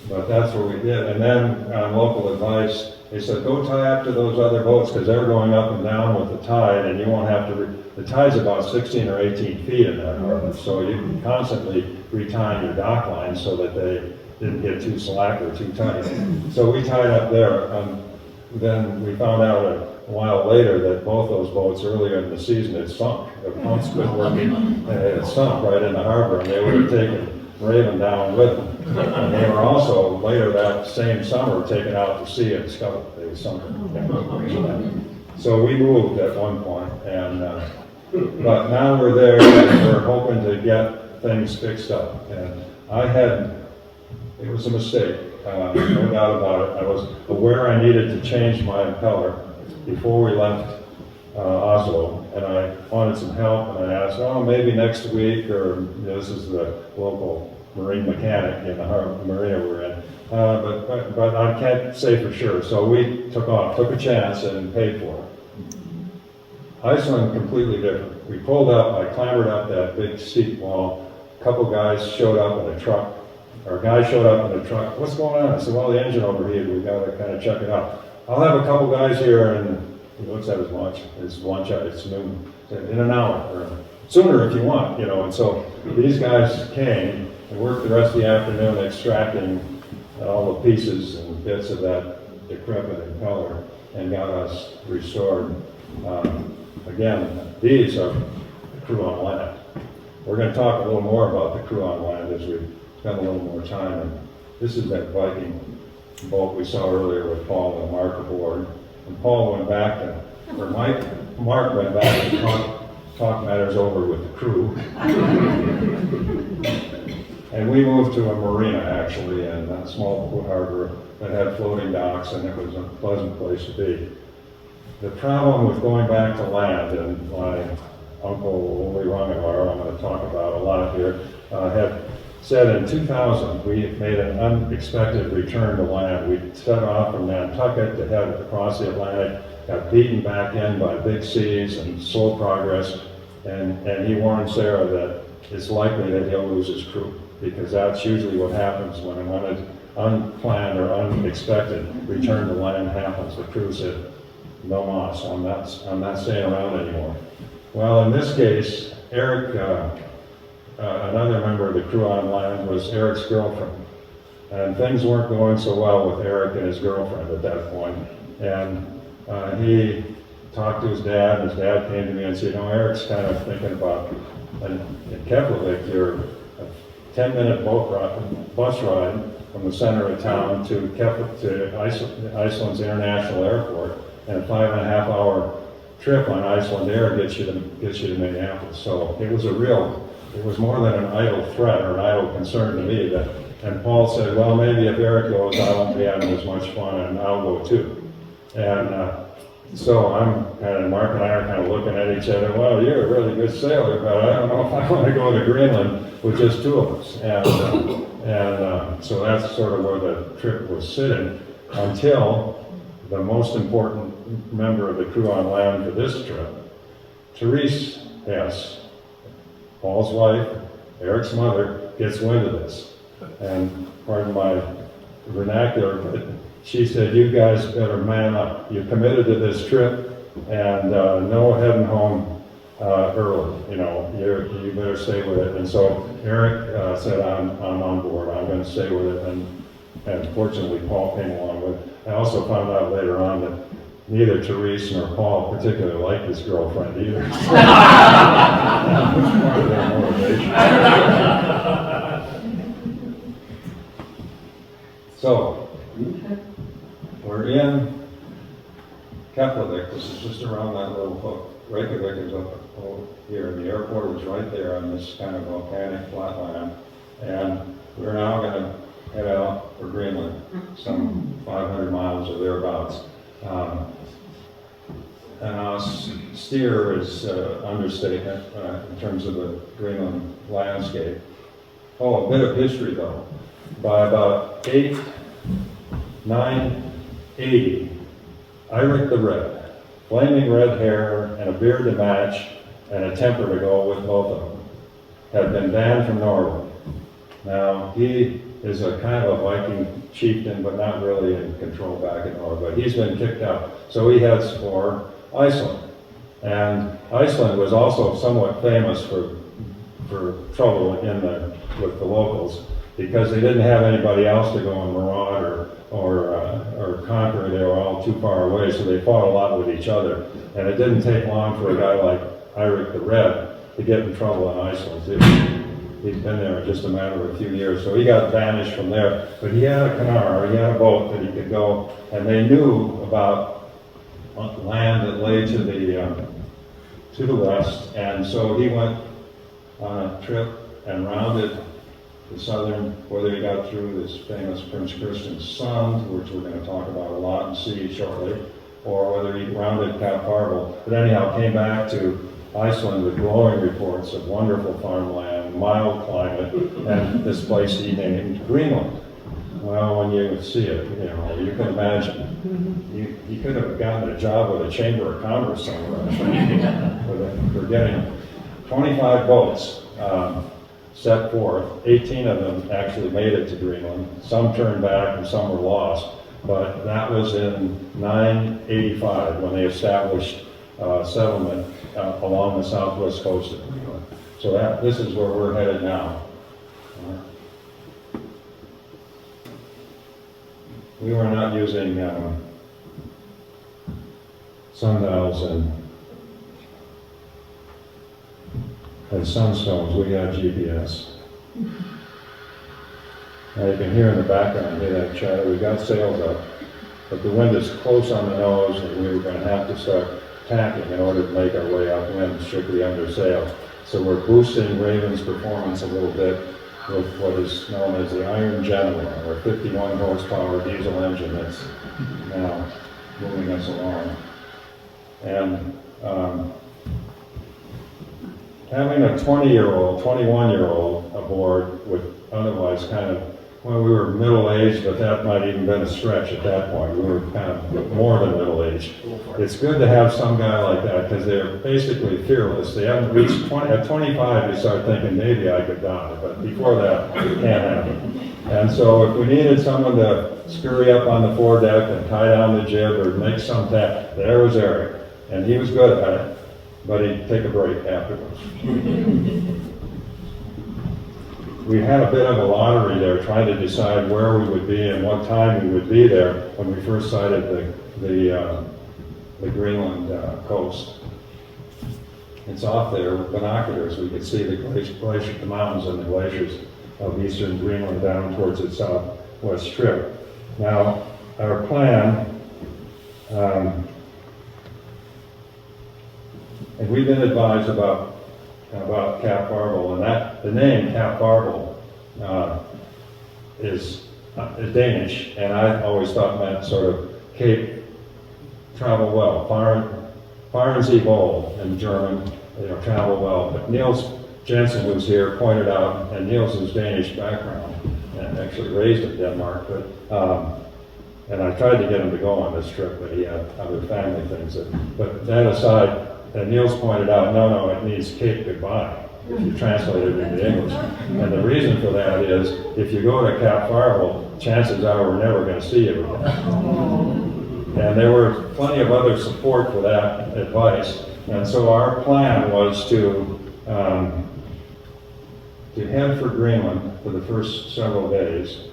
but that's what we did. And then on local advice, they said, go tie up to those other boats, because they're going up and down with the tide, and you won't have to, the tide's about 16 or 18 feet in that harbor, so you can constantly retie your dock lines so that they didn't get too slack or too tight. So we tied up there. Then we found out a while later that both those boats earlier in the season had sunk. The pumps quit working, and it had sunk right in the harbor, and they would have taken Raven down with them. And they were also, later that same summer, taken out to sea and discovered they sunk. So we moved at one point, and but now we're there, and we're hoping to get things fixed up. And it was a mistake, no doubt about it. I was aware I needed to change my impeller before we left Oslo, and I wanted some help, and I asked, oh, maybe next week, or this is the local marine mechanic in the marina we're in, but I can't say for sure. So we took a chance and paid for it. Iceland, completely different. We pulled up, I clambered up that big steep wall, a couple guys showed up in a truck, or a guy showed up in a truck. What's going on? I said, well, the engine overheated, we got to kind of check it out. I'll have a couple guys here, and he looks at his watch, it's noon, in an hour, or sooner if you want, and so these guys came and worked the rest of the afternoon extracting all the pieces and bits of that decrepit impeller and got us restored. Again, these are the crew on land. We're going to talk a little more about the crew on land as we spend a little more time. And this is that Viking boat we saw earlier with Paul and Mark aboard. And Paul went back Mark went back and talk matters over with the crew. And we moved to a marina, actually, in a small harbor that had floating docks, and it was a pleasant place to be. The problem with going back to land, and my uncle Ole Rangavar, I'm going to talk about a lot here, had said in 2000 we made an unexpected return to land. We set off from Nantucket to head across the Atlantic, got beaten back in by big seas and slow progress, and he warned Sarah that it's likely that he'll lose his crew, because that's usually what happens when an unplanned or unexpected return to land happens. The crew said, no mas, I'm not staying around anymore. Well, in this case, Eric, another member of the crew on land, was Eric's girlfriend. And things weren't going so well with Eric and his girlfriend at that point. And he talked to his dad, and his dad came to me and said, Eric's kind of thinking about, in Keflavik, you're a 10-minute bus ride from the center of town to Iceland's international airport, and a 5.5-hour trip on Iceland Air gets you to Minneapolis. So it was more than an idle threat or an idle concern to me. And Paul said, well, maybe if Eric goes, I won't be having as much fun, and I'll go too. And so Mark and I are kind of looking at each other, well, you're a really good sailor, but I don't know if I want to go to Greenland with just two of us. And so that's sort of where the trip was sitting, until the most important member of the crew on land for this trip, Therese S., Paul's wife, Eric's mother, gets wind of this. And pardon my vernacular, but she said, you guys better man up. You committed to this trip, and no heading home early. You better stay with it. And so Eric said, I'm on board. I'm going to stay with it. And fortunately, Paul came along with it. I also found out later on that neither Therese nor Paul particularly liked his girlfriend either. That was part of their motivation. So, we're in Keflavik. This is just around that little hook. Reykjavik is up here, and the airport was right there on this kind of volcanic flatland. And we're now going to head out for Greenland, some 500 miles or thereabouts. And steer is understatement in terms of the Greenland landscape. Oh, a bit of history though. By about 980, Eirik the Red, flaming red hair and a beard to match and a temper to go with both of them, had been banned from Norway. Now, he is a kind of a Viking chieftain, but not really in control back in Norway, but he's been kicked out. So he heads for Iceland. And Iceland was also somewhat famous for trouble with the locals, because they didn't have anybody else to go and maraud or conquer. They were all too far away, so they fought a lot with each other. And it didn't take long for a guy like Eirik the Red to get in trouble in Iceland. He'd been there in just a matter of a few years, so he got banished from there. But he had a canard, he had a boat that he could go, and they knew about land that lay to the west, and so he went on a trip and rounded the southern, whether he got through this famous Prince Christian Sound, which we're going to talk about a lot and see shortly, or whether he rounded Cap Farvel. But anyhow, came back to Iceland with glowing reports of wonderful farmland, mild climate, and this place he named Greenland. Well, when you see it, you can imagine. He could have gotten a job with a Chamber of Commerce somewhere for getting 25 boats set forth. 18 of them actually made it to Greenland. Some turned back and some were lost. But that was in 985 when they established settlement along the southwest coast of Greenland. So this is where we're headed now. We were not using sundials and sunstones. We had GPS. Now you can hear in the background, hear that chatter. We got sails up, but the wind is close on the nose, and we were going to have to start tacking in order to make our way upwind, strictly under sail. So we're boosting Raven's performance a little bit with what is known as the Iron General, or 51 horsepower diesel engine that's now moving us along. And having a 20-year-old, 21-year-old aboard with otherwise kind of, well, we were middle-aged, but that might even been a stretch at that point. We were kind of more than middle-aged. It's good to have some guy like that because they're basically fearless. They haven't reached 20, at 25 they start thinking maybe I could die, but before that it can't happen. And so if we needed someone to scurry up on the foredeck and tie down the jib or make some tap, there was Eric. And he was good at it, but he'd take a break afterwards. We had a bit of a lottery there trying to decide where we would be and what time we would be there when we first sighted the Greenland coast. It's off there with binoculars. We could see the the mountains and the glaciers of eastern Greenland down towards its southwest strip. Now, our plan, and we've been advised about Cap Farvel, and that the name Cap Farvel is Danish, and I always thought meant sort of Cape, travel well, fahren Sie wohl in German, travel well. But Niels Jensen, who's here, pointed out, and Niels is Danish background, and actually raised in Denmark, but and I tried to get him to go on this trip, but he had other family things. But that aside, and Niels pointed out, no, it means Cape Goodbye, if you translate it into English. And the reason for that is, if you go to Cap Farvel, chances are we're never going to see you again. And there were plenty of other support for that advice. And so our plan was to head for Greenland for the first several days,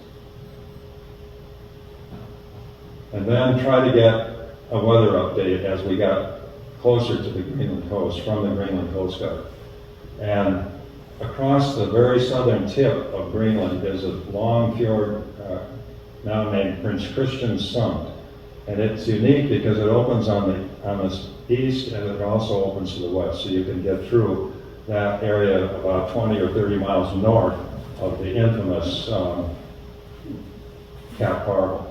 and then try to get a weather update as we got closer to the Greenland coast, from the Greenland Coast Guard. And across the very southern tip of Greenland is a long fjord now named Prince Christian Sund. And it's unique because it opens on the east, and it also opens to the west. So you can get through that area about 20 or 30 miles north of the infamous Cap Farvel.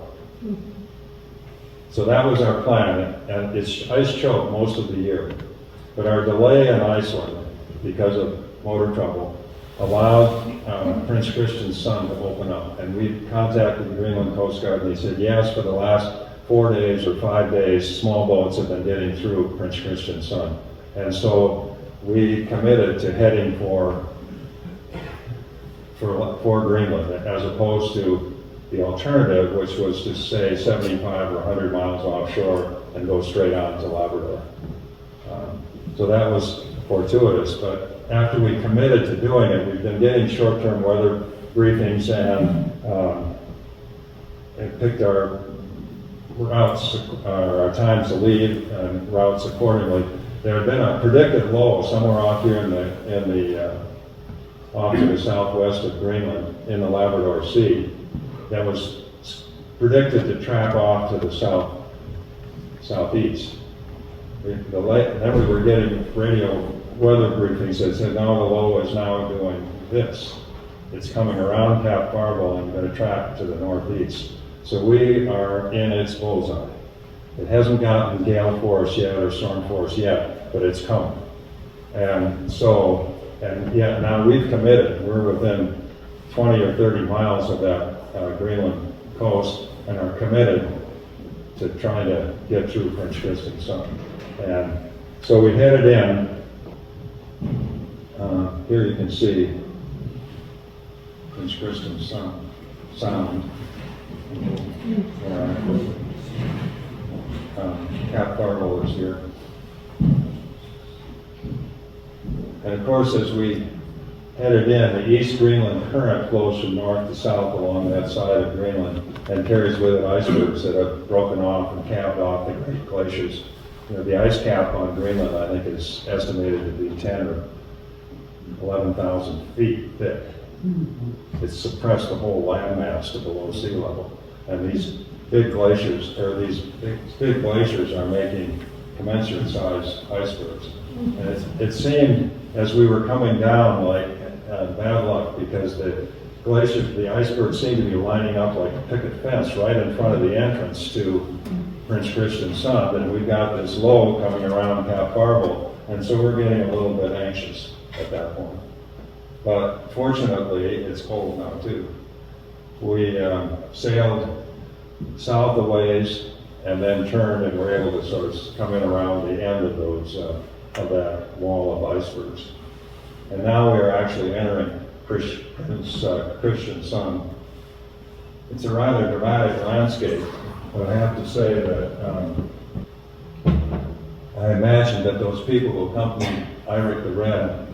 So that was our plan, and it's ice choked most of the year. But our delay in Iceland, because of motor trouble, allowed Prince Christian Sund to open up. And we contacted the Greenland Coast Guard, and they said, yes, for the last 4 days or 5 days, small boats have been getting through Prince Christian Sund. And so we committed to heading for Greenland, as opposed to the alternative, which was to say 75 or 100 miles offshore and go straight on to Labrador. So that was fortuitous, but after we committed to doing it, we've been getting short-term weather briefings and picked our routes, our times to leave and routes accordingly. There had been a predicted low somewhere off here off to the southwest of Greenland in the Labrador Sea that was predicted to track off to the southeast. Then we were getting radio weather briefings that said, no, the low is now doing this. It's coming around Cap Farvel and going to track to the northeast. So we are in its bullseye. It hasn't gotten gale force yet or storm force yet, but it's coming. And yet now we've committed. We're within 20 or 30 miles of that Greenland coast and are committed to trying to get through Prince Christian Sund. And so we headed in. Here you can see Prince Christian Sound. Cap Farvel is here. And of course, as we headed in, the East Greenland current flows from north to south along that side of Greenland and carries with it icebergs that have broken off and capped off the great glaciers. The ice cap on Greenland, I think, is estimated to be 10 or 11,000 feet thick. It's suppressed the whole landmass to below sea level. And these big glaciers, are making commensurate sized icebergs. And it seemed, as we were coming down, like bad luck because the glaciers, the icebergs seem to be lining up like a picket fence right in front of the entrance to Prince Christian Sund, and we've got this low coming around Cap Barble, and so we're getting a little bit anxious at that point. But fortunately, it's cold now too. We sailed south a ways and then turned, and were able to sort of come in around the end of those of that wall of icebergs. And now we are actually entering Prince Christian Sund. It's a rather dramatic landscape, but I have to say that I imagine that those people who accompanied Eirik the Red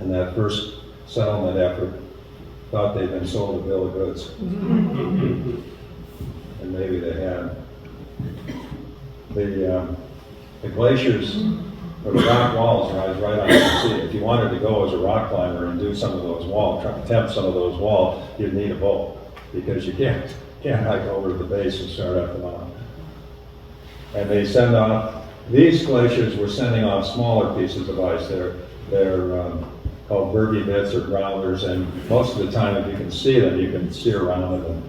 in that first settlement effort thought they'd been sold a bill of goods. And maybe they had. The glaciers, or the rock walls rise right out to sea. If you wanted to go as a rock climber and do some of those walls, try to attempt some of those walls, you'd need a boat because you can't hike over to the base and start up the mountain. And they send off, these glaciers were sending off smaller pieces of ice. They're called bergy bits or growlers, and most of the time if you can see them, you can steer around them.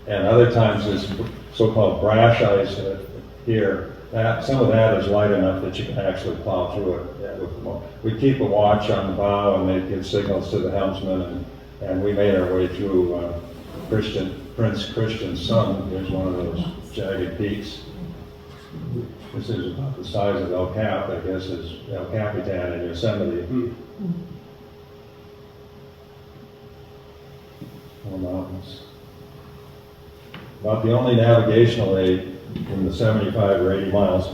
And other times this so-called brash ice here, some of that is light enough that you can actually plow through it. We keep a watch on the bow, and they give signals to the helmsman, and we made our way through Prince Christian Sund. There's one of those jagged peaks. This is about the size of El Cap, I guess, is El Capitan in Yosemite. More mountains. About the only navigational aid in the 75 or 80 miles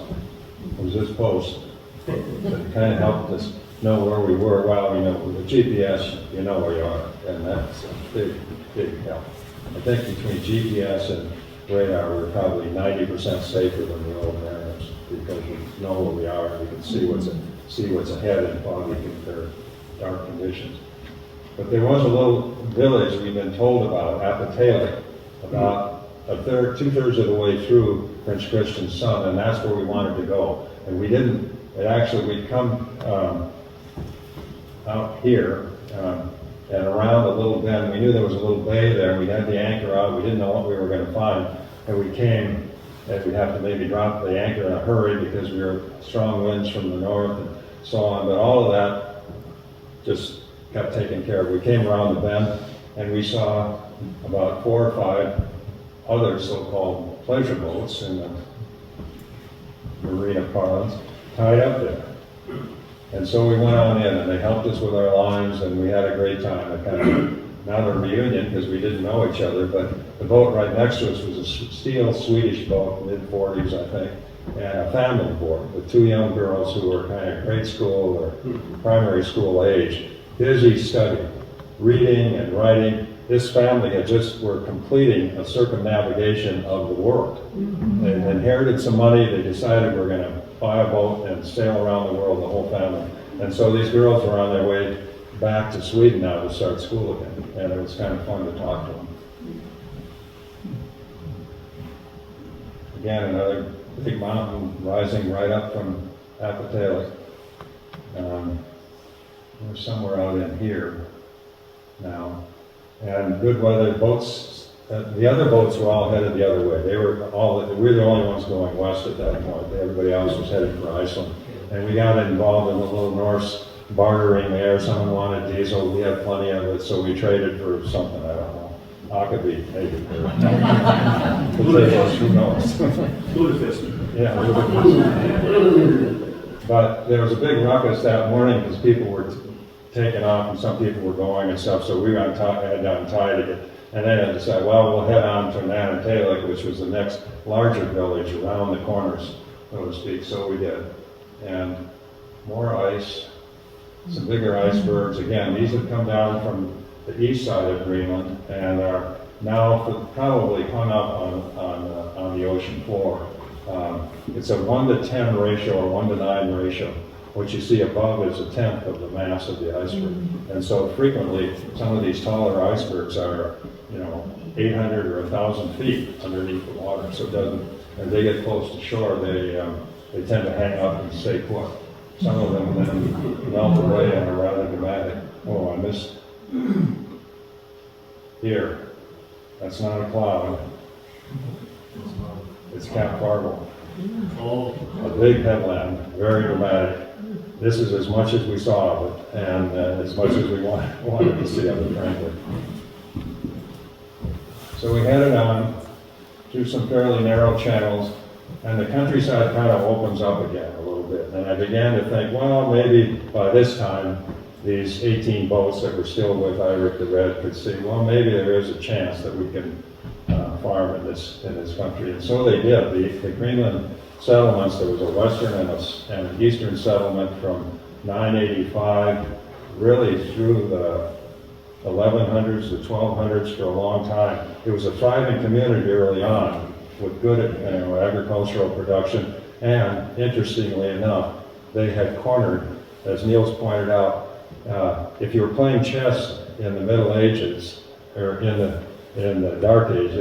was this post. It kind of helped us know where we were. Well, you know, with the GPS, you know where you are, and that's a big, big help. I think between GPS and radar, we're probably 90% safer than the old mariners because we know where we are and we can see what's ahead in foggy or dark conditions. But there was a little village we've been told about, Apatale, about two-thirds of the way through Prince Christian Sund, and that's where we wanted to go. And we didn't, we'd come out here and around a little bend. We knew there was a little bay there. We had the anchor out. We didn't know what we were going to find. And we came, and we'd have to maybe drop the anchor in a hurry because we were strong winds from the north and so on. But all of that just kept taken care of. We came around the bend, and we saw about 4 or 5 other so-called pleasure boats in the marina parlance tied up there. And so we went on in, and they helped us with our lines, and we had a great time. A kind of, not a reunion because we didn't know each other, but the boat right next to us was a steel Swedish boat, mid-40s, I think, and a family boat with 2 young girls who were kind of grade school or primary school age, busy studying, reading and writing. This family were completing a circumnavigation of the world. They inherited some money. They decided we're going to buy a boat and sail around the world, the whole family. And so these girls were on their way back to Sweden now to start school again. And it was kind of fun to talk to them. Again, another big mountain rising right up from Apatale. We're somewhere out in here now. And good weather, boats, the other boats were all headed the other way. We were the only ones going west at that point. Everybody else was headed for Iceland. And we got involved in the little Norse bartering there. Someone wanted diesel, we had plenty of it, so we traded for something, I don't know. Akavit, maybe. Potatoes, who knows? Lutefisk. Yeah, lutefisk. But there was a big ruckus that morning because people were taking off and some people were going and stuff, so we got head down tied again. And then I decided, well, we'll head on to Nanantalik, which was the next larger village around the corners, so to speak. So we did. And more ice, some bigger icebergs. Again, these have come down from the east side of Greenland and are now probably hung up on the ocean floor. It's a 1-to-10 ratio or 1-to-9 ratio. What you see above is 1/10 of the mass of the iceberg. And so frequently, some of these taller icebergs are, 800 or 1,000 feet underneath the water. So as they get close to shore, they tend to hang up and stay put. some of them then melt away and are rather dramatic. Oh, I missed here. That's not a cloud. It's Cap Fargo. A big headland, very dramatic. This is as much as we saw of it, and as much as we wanted to see of it, frankly. So we headed on through some fairly narrow channels, and the countryside kind of opens up again a little bit. And I began to think, well, maybe by this time, these 18 boats that were still with Iric the Red could see, well, maybe there is a chance that we can farm in this country. And so they did. The Greenland settlements, there was a western and an eastern settlement from 985 really through the 1100s, the 1200s for a long time. It was a thriving community early on with good agricultural production, and interestingly enough, they had cornered, as Niels pointed out, if you were playing chess in the Middle Ages, or in the Dark Age,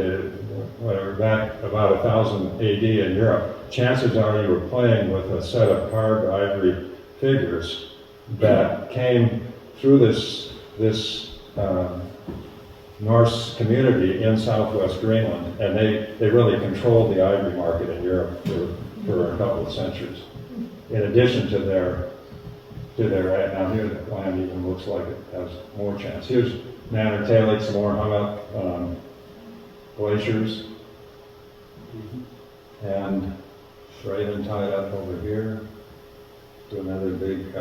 whatever, back about 1000 AD in Europe, chances are you were playing with a set of carved ivory figures that came through this Norse community in southwest Greenland, and they really controlled the ivory market in Europe for a couple of centuries. In addition to their now here the land even looks like it has more chance. Here's Nannertalik, some more hung up glaciers, and Raven tied up over here to another big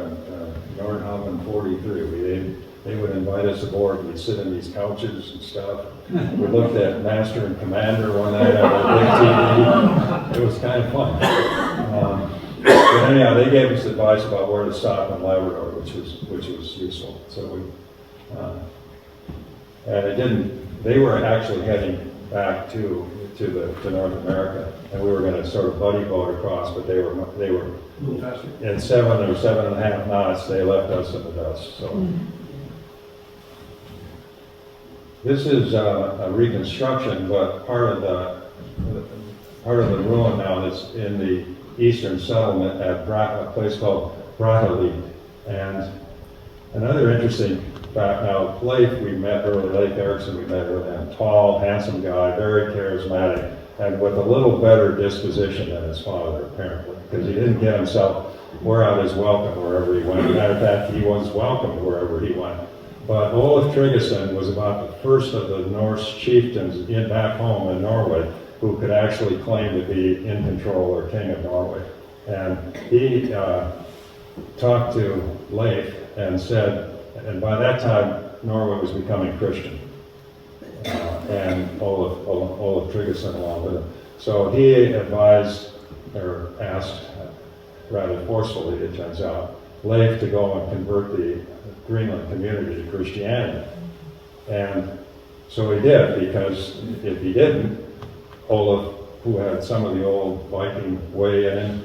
Nordhaven 43. They would invite us aboard. We'd sit in these couches and stuff. We looked at Master and Commander one night on the big TV. It was kind of fun. But anyhow, they gave us advice about where to stop in Labrador, which was useful. So we, and it didn't. They were actually heading back to North America, and we were going to sort of buddy boat across, but they were in 7 or 7.5 knots. They left us in the dust. So. This is a reconstruction, but part of the ruin now that's in the eastern settlement at a place called Brattahlid. And another interesting fact, now Leif we met early, Leif Erikson we met early, a tall, handsome guy, very charismatic, and with a little better disposition than his father, apparently, because he didn't get himself wear out his welcome wherever he went. Matter of fact, he was welcomed wherever he went. But Olaf Tryggvason was about the first of the Norse chieftains back home in Norway who could actually claim to be in control or king of Norway. And he talked to Leif and said, and by that time Norway was becoming Christian, and Olaf Tryggvason along with him. So he advised, or asked, rather forcefully it turns out, Leif to go and convert the Greenland community to Christianity. And so he did, because if he didn't, Olaf, who had some of the old Viking way in him,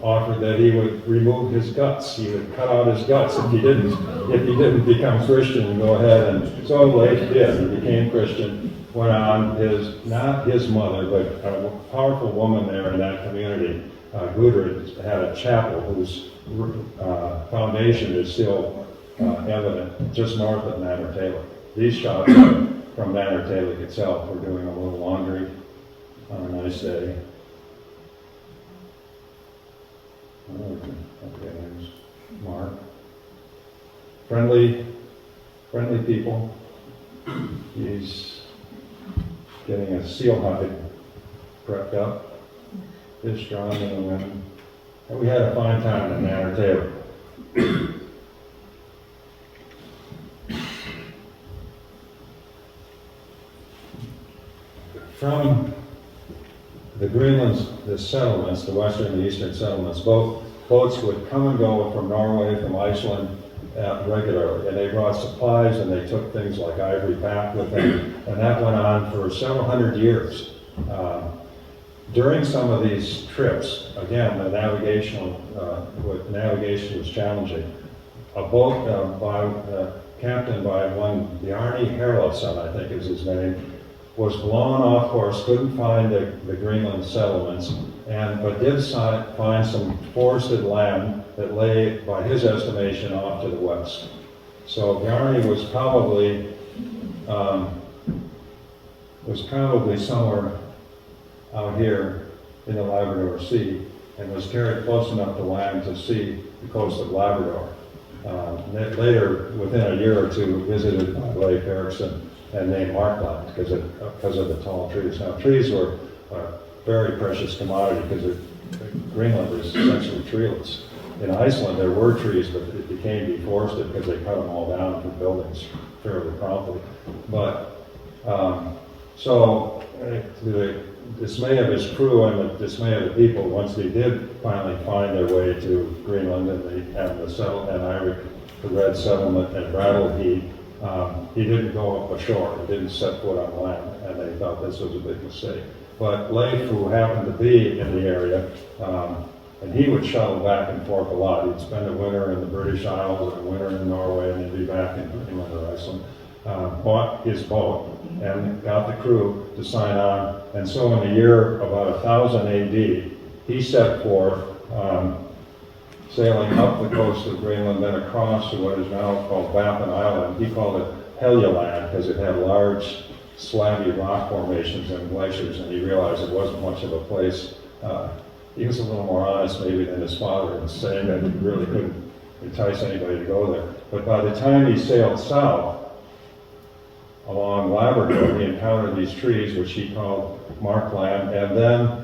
offered that he would remove his guts. He would cut out his guts if he didn't become Christian and go ahead. And so Leif did. He became Christian, went on. Not his mother, but a powerful woman there in that community, Gudrid, had a chapel whose foundation is still evident just north of Nannertalik. These shots are from Nannertalik itself. We're doing a little laundry on a nice day. Okay, there's Mark. Friendly people. He's getting a seal hide prepped up, fish drawn in the wind. And we had a fine time in Nannertalik. From the Greenland's, the settlements, the western and the eastern settlements, both boats would come and go from Norway, from Iceland regularly, and they brought supplies and they took things like ivory back with them, and that went on for several hundred years. During some of these trips, again, the navigation was challenging. A boat captained by one Bjarni Herlofsson, I think is his name, was blown off course, couldn't find the Greenland settlements, but did find some forested land that lay, by his estimation, off to the west. So Bjarne was probably somewhere out here in the Labrador Sea, and was carried close enough to land to see the coast of Labrador. Later, within a year or two, visited by Leif Erikson and named Markland because of the tall trees. Now, trees were a very precious commodity because Greenland is essentially treeless. In Iceland, there were trees, but it became deforested because they cut them all down for buildings fairly promptly. But to the dismay of his crew and the dismay of the people, once they did finally find their way to Greenland and the Red Settlement and Brattleheed, he didn't go up ashore. He didn't set foot on land, and they thought this was a big mistake. But Leif, who happened to be in the area, and he would shuttle back and forth a lot. He'd spend a winter in the British Isles and a winter in Norway, and he'd be back in Greenland or Iceland. Bought his boat and got the crew to sign on. And so in the year about 1000 AD, he set forth, sailing up the coast of Greenland, then across to what is now called Baffin Island. He called it Helgeland because it had large slabby rock formations and glaciers, and he realized it wasn't much of a place. He was a little more honest maybe than his father in saying that he really couldn't entice anybody to go there. But by the time he sailed south along Labrador, he encountered these trees, which he called Markland, and then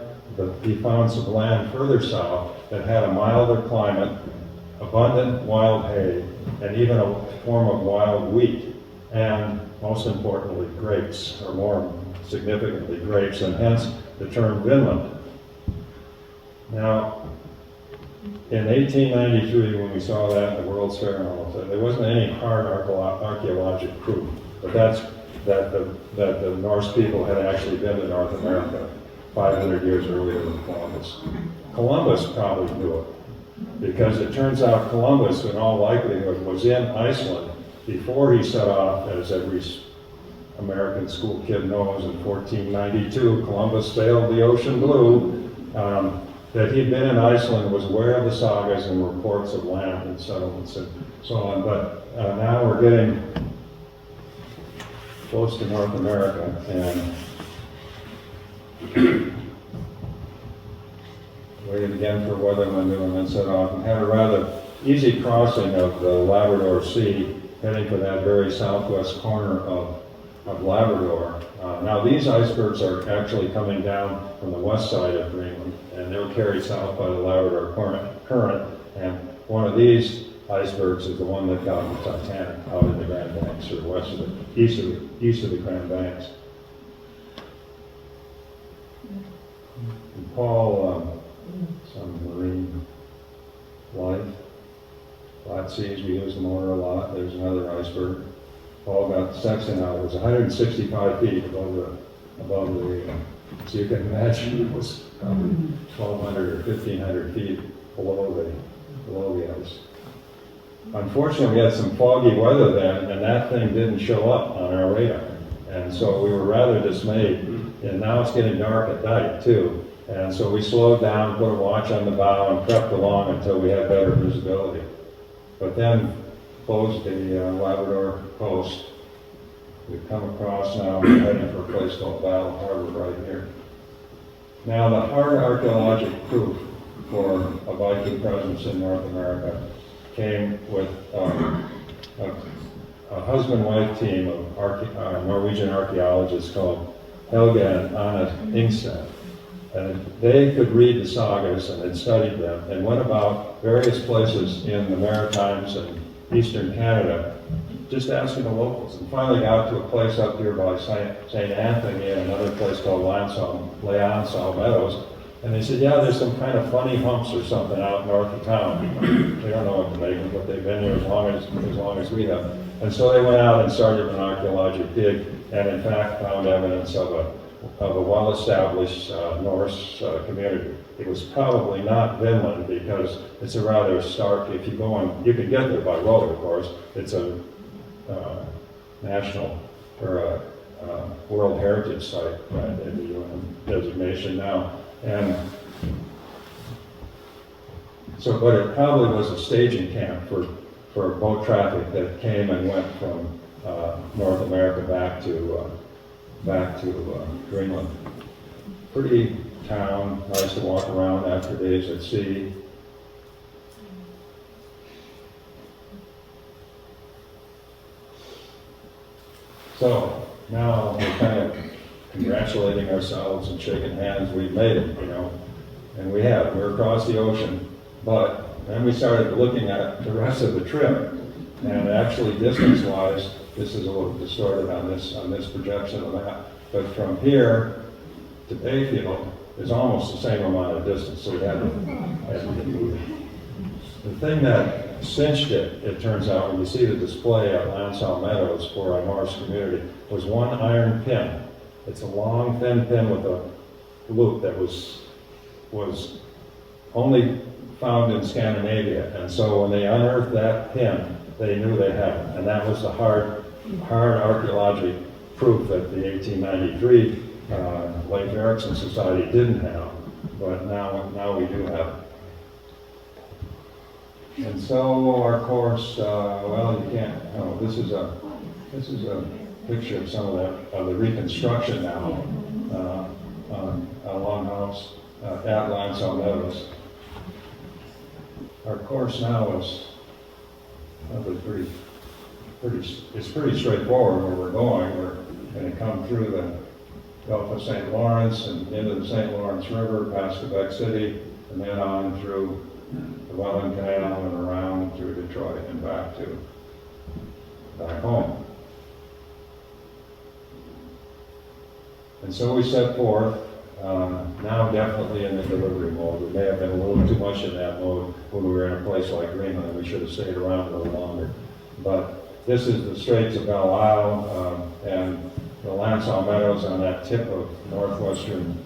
he found some land further south that had a milder climate, abundant wild hay, and even a form of wild wheat, and most importantly, grapes, or more significantly, grapes, and hence the term Vinland. Now, in 1893, when we saw that in the World's Fair and all of that, there wasn't any hard archaeologic proof that the Norse people had actually been to North America 500 years earlier than Columbus. Columbus probably knew it, because it turns out Columbus, in all likelihood, was in Iceland before he set off, as every American school kid knows, in 1492, Columbus sailed the ocean blue. That he'd been in Iceland, was aware of the sagas and reports of land and settlements and so on. But now we're getting close to North America, and waited again for weatherman and then set off and had a rather easy crossing of the Labrador Sea, heading for that very southwest corner of Labrador. Now these icebergs are actually coming down from the west side of Greenland, and they were carried south by the Labrador current, and one of these icebergs is the one that got the Titanic out in the Grand Banks, or east of the Grand Banks. And Paul, some marine life, flat seas, we use the motor a lot. There's another iceberg. Paul got the sextant out. It was 165 feet above the so you can imagine it was probably 1,200 or 1,500 feet below the ice. Unfortunately, we had some foggy weather then, and that thing didn't show up on our radar. And so we were rather dismayed. And now it's getting dark at night, too. And so we slowed down, put a watch on the bow, and crept along until we had better visibility. But then closed the Labrador coast. We've come across now, we're heading for a place called Battle Harbor right here. Now, the hard archaeologic proof for a Viking presence in North America came with a husband-wife team of Norwegian archaeologists called Helge and Anna Ingstad. And they could read the sagas and had studied them and went about various places in the Maritimes and eastern Canada just asking the locals, and finally got to a place up here by St. Anthony and another place called Leansall Meadows. And they said, yeah, there's some kind of funny humps or something out north of town. We don't know what to make of, but they've been here as long as we have. And so they went out and started an archaeologic dig, and in fact found evidence of a well-established Norse community. It was probably not Vinland, because it's a rather stark, if you go on, you can get there by road, of course. It's a national, or a World Heritage Site, right, in the UN designation now. And So, but it probably was a staging camp for boat traffic that came and went from North America back to Greenland. Pretty town, nice to walk around after days at sea. So now we're kind of congratulating ourselves and shaking hands. We've made it, you know, and we have. We're across the ocean. But then we started looking at the rest of the trip, and actually distance-wise, this is a little distorted on this projection of the map. But from here to Bayfield is almost the same amount of distance. So we had to move it. The thing that cinched it, it turns out, when you see the display at Lansdowne Meadows for our Norse community, was one iron pin. It's a long, thin pin with a loop that was only found in Scandinavia. And so when they unearthed that pin, they knew they had it. And that was the hard archaeologic proof that the 1893 Leif Erikson Society didn't have. But now we do have it. And so our course, well, you can't. Oh, this is a picture of some of the reconstruction now on a longhouse at Lansdowne Meadows. Our course now is probably it's pretty straightforward where we're going. We're going to come through the Gulf of St. Lawrence and into the St. Lawrence River, past Quebec City, and then on through the Welland Canal and around through Detroit and back home. And so we set forth, now definitely in the delivery mode. We may have been a little too much in that mode when we were in a place like Greenland, and we should have stayed around a little longer. But this is the Straits of Belle Isle and the Lansdowne Meadows on that tip of northwestern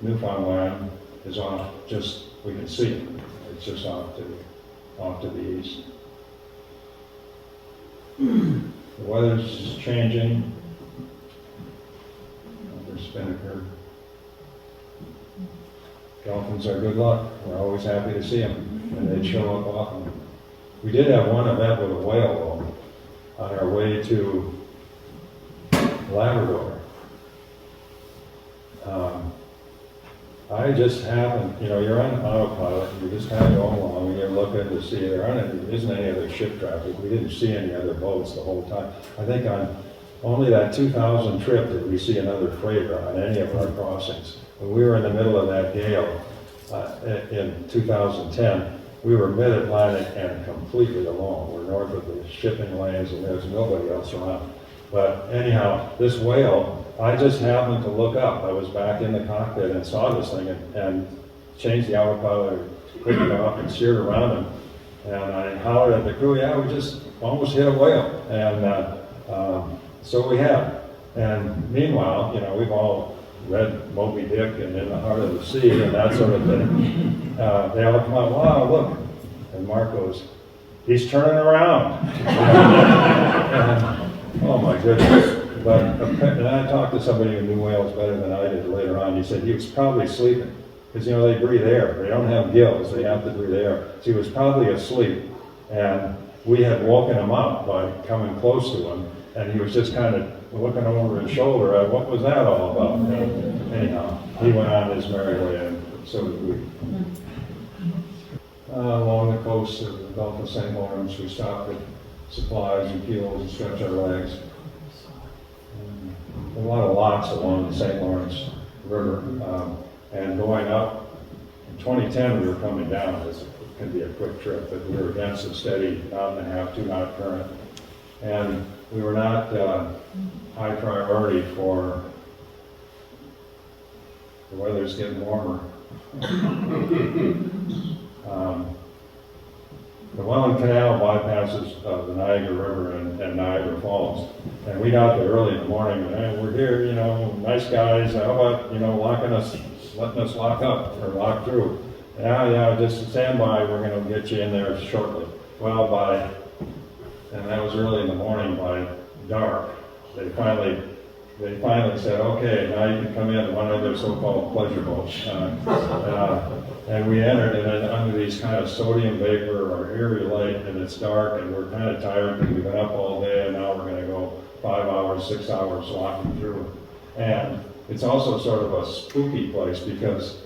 Newfoundland is off just, we can see it. It's just off to the east. The weather's changing. There's spinnaker. Dolphins are good luck. We're always happy to see them, and they show up often. We did have one event with a whale though, on our way to Labrador. I just happened, you know, you're on autopilot, and you just kind of go along, and you're looking to see there isn't any other ship traffic. We didn't see any other boats the whole time. I think on only that 2000 trip did we see another freighter on any of our crossings. When we were in the middle of that gale in 2010, we were mid-Atlantic and completely alone. We're north of the shipping lanes, and there's nobody else around. But anyhow, this whale, I just happened to look up. I was back in the cockpit and saw this thing and changed the autopilot, clicked it off and steered around him. And I hollered at the crew, yeah, we just almost hit a whale. And so we have. And meanwhile, you know, we've all read Moby Dick and In the Heart of the Sea and that sort of thing. They all come out, wow, look. And Mark goes, he's turning around. Oh my goodness. But and I talked to somebody who knew whales better than I did later on. He said he was probably sleeping. Because, you know, they breathe air. They don't have gills. They have to breathe air. So he was probably asleep. And we had woken him up by coming close to him. And he was just kind of looking over his shoulder at what was that all about. And anyhow, he went on his merry way, and so did we. Along the coast of the Gulf of St. Lawrence, we stopped at supplies and fuels and stretch our legs. A lot of locks along the St. Lawrence River. And going up, in 2010 we were coming down. It can be a quick trip, but we were against a steady 1.5 2-knot current. And we were not high priority for the weather's getting warmer. The Welland Canal bypasses the Niagara River and Niagara Falls. And we got there early in the morning, and hey, we're here, you know, nice guys, how about, you know, letting us lock up or lock through? Yeah, just stand by, we're going to get you in there shortly. Well, and that was early in the morning, by dark, they finally they finally said, okay, now you can come in one of their so-called pleasure boats. And we entered and then under these kind of sodium vapor or eerie light, and it's dark and we're kind of tired because we've been up all day and now we're going to go 5 hours, 6 hours walking through. And it's also sort of a spooky place because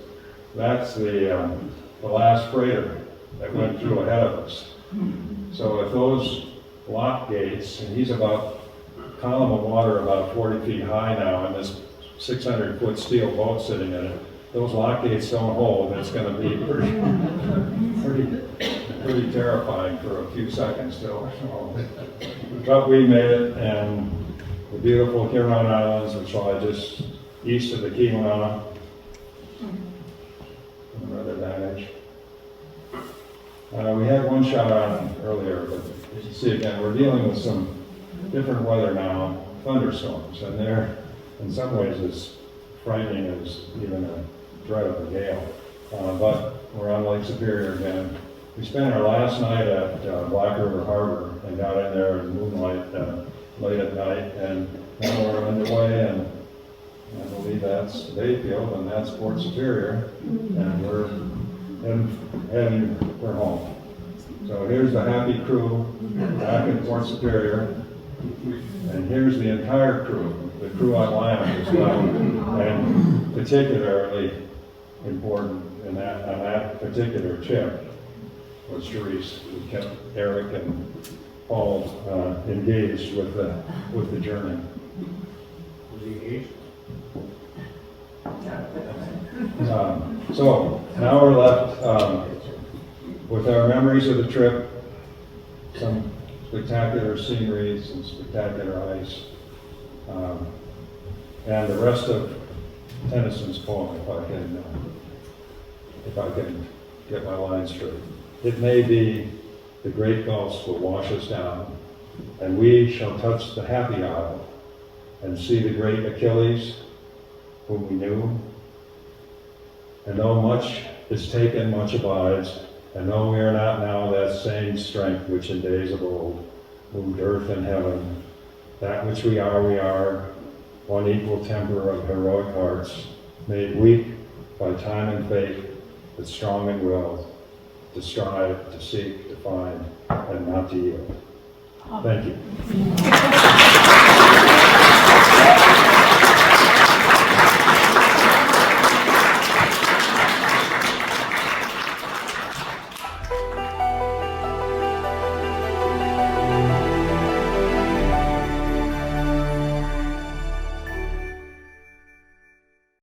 that's the last freighter that went through ahead of us. So if those lock gates, and he's about column of water about 40 feet high now, and this 600-foot steel boat sitting in it, those lock gates don't hold, it's going to be pretty terrifying for a few seconds still. But we made it, and the beautiful Huron Islands, which lie just east of the Keweenaw, another advantage. We had one shot on earlier, but as you see again, we're dealing with some different weather now, thunderstorms, and they're in some ways as frightening as even a threat of a gale. But we're on Lake Superior again. We spent our last night at Black River Harbor and got in there in moonlight late at night, and now we're underway, and I believe that's Bayfield and that's Port Superior, and we're heading for home. So here's the happy crew back in Port Superior, and here's the entire crew, the crew on land as well, and particularly important on that particular trip was Therese, who kept Eric and Paul engaged with the journey. Was he engaged? So now we're left with our memories of the trip, some spectacular scenery, some spectacular ice, and the rest of Tennyson's poem, if I can get my lines straight. It may be the great gulfs will wash us down, and we shall touch the happy isle and see the great Achilles, whom we knew. And though much is taken, much abides, and though we are not now that same strength which in days of old moved earth and heaven, that which we are, one equal temper of heroic hearts, made weak by time and fate, but strong in will, to strive, to seek, to find, and not to yield. Thank you.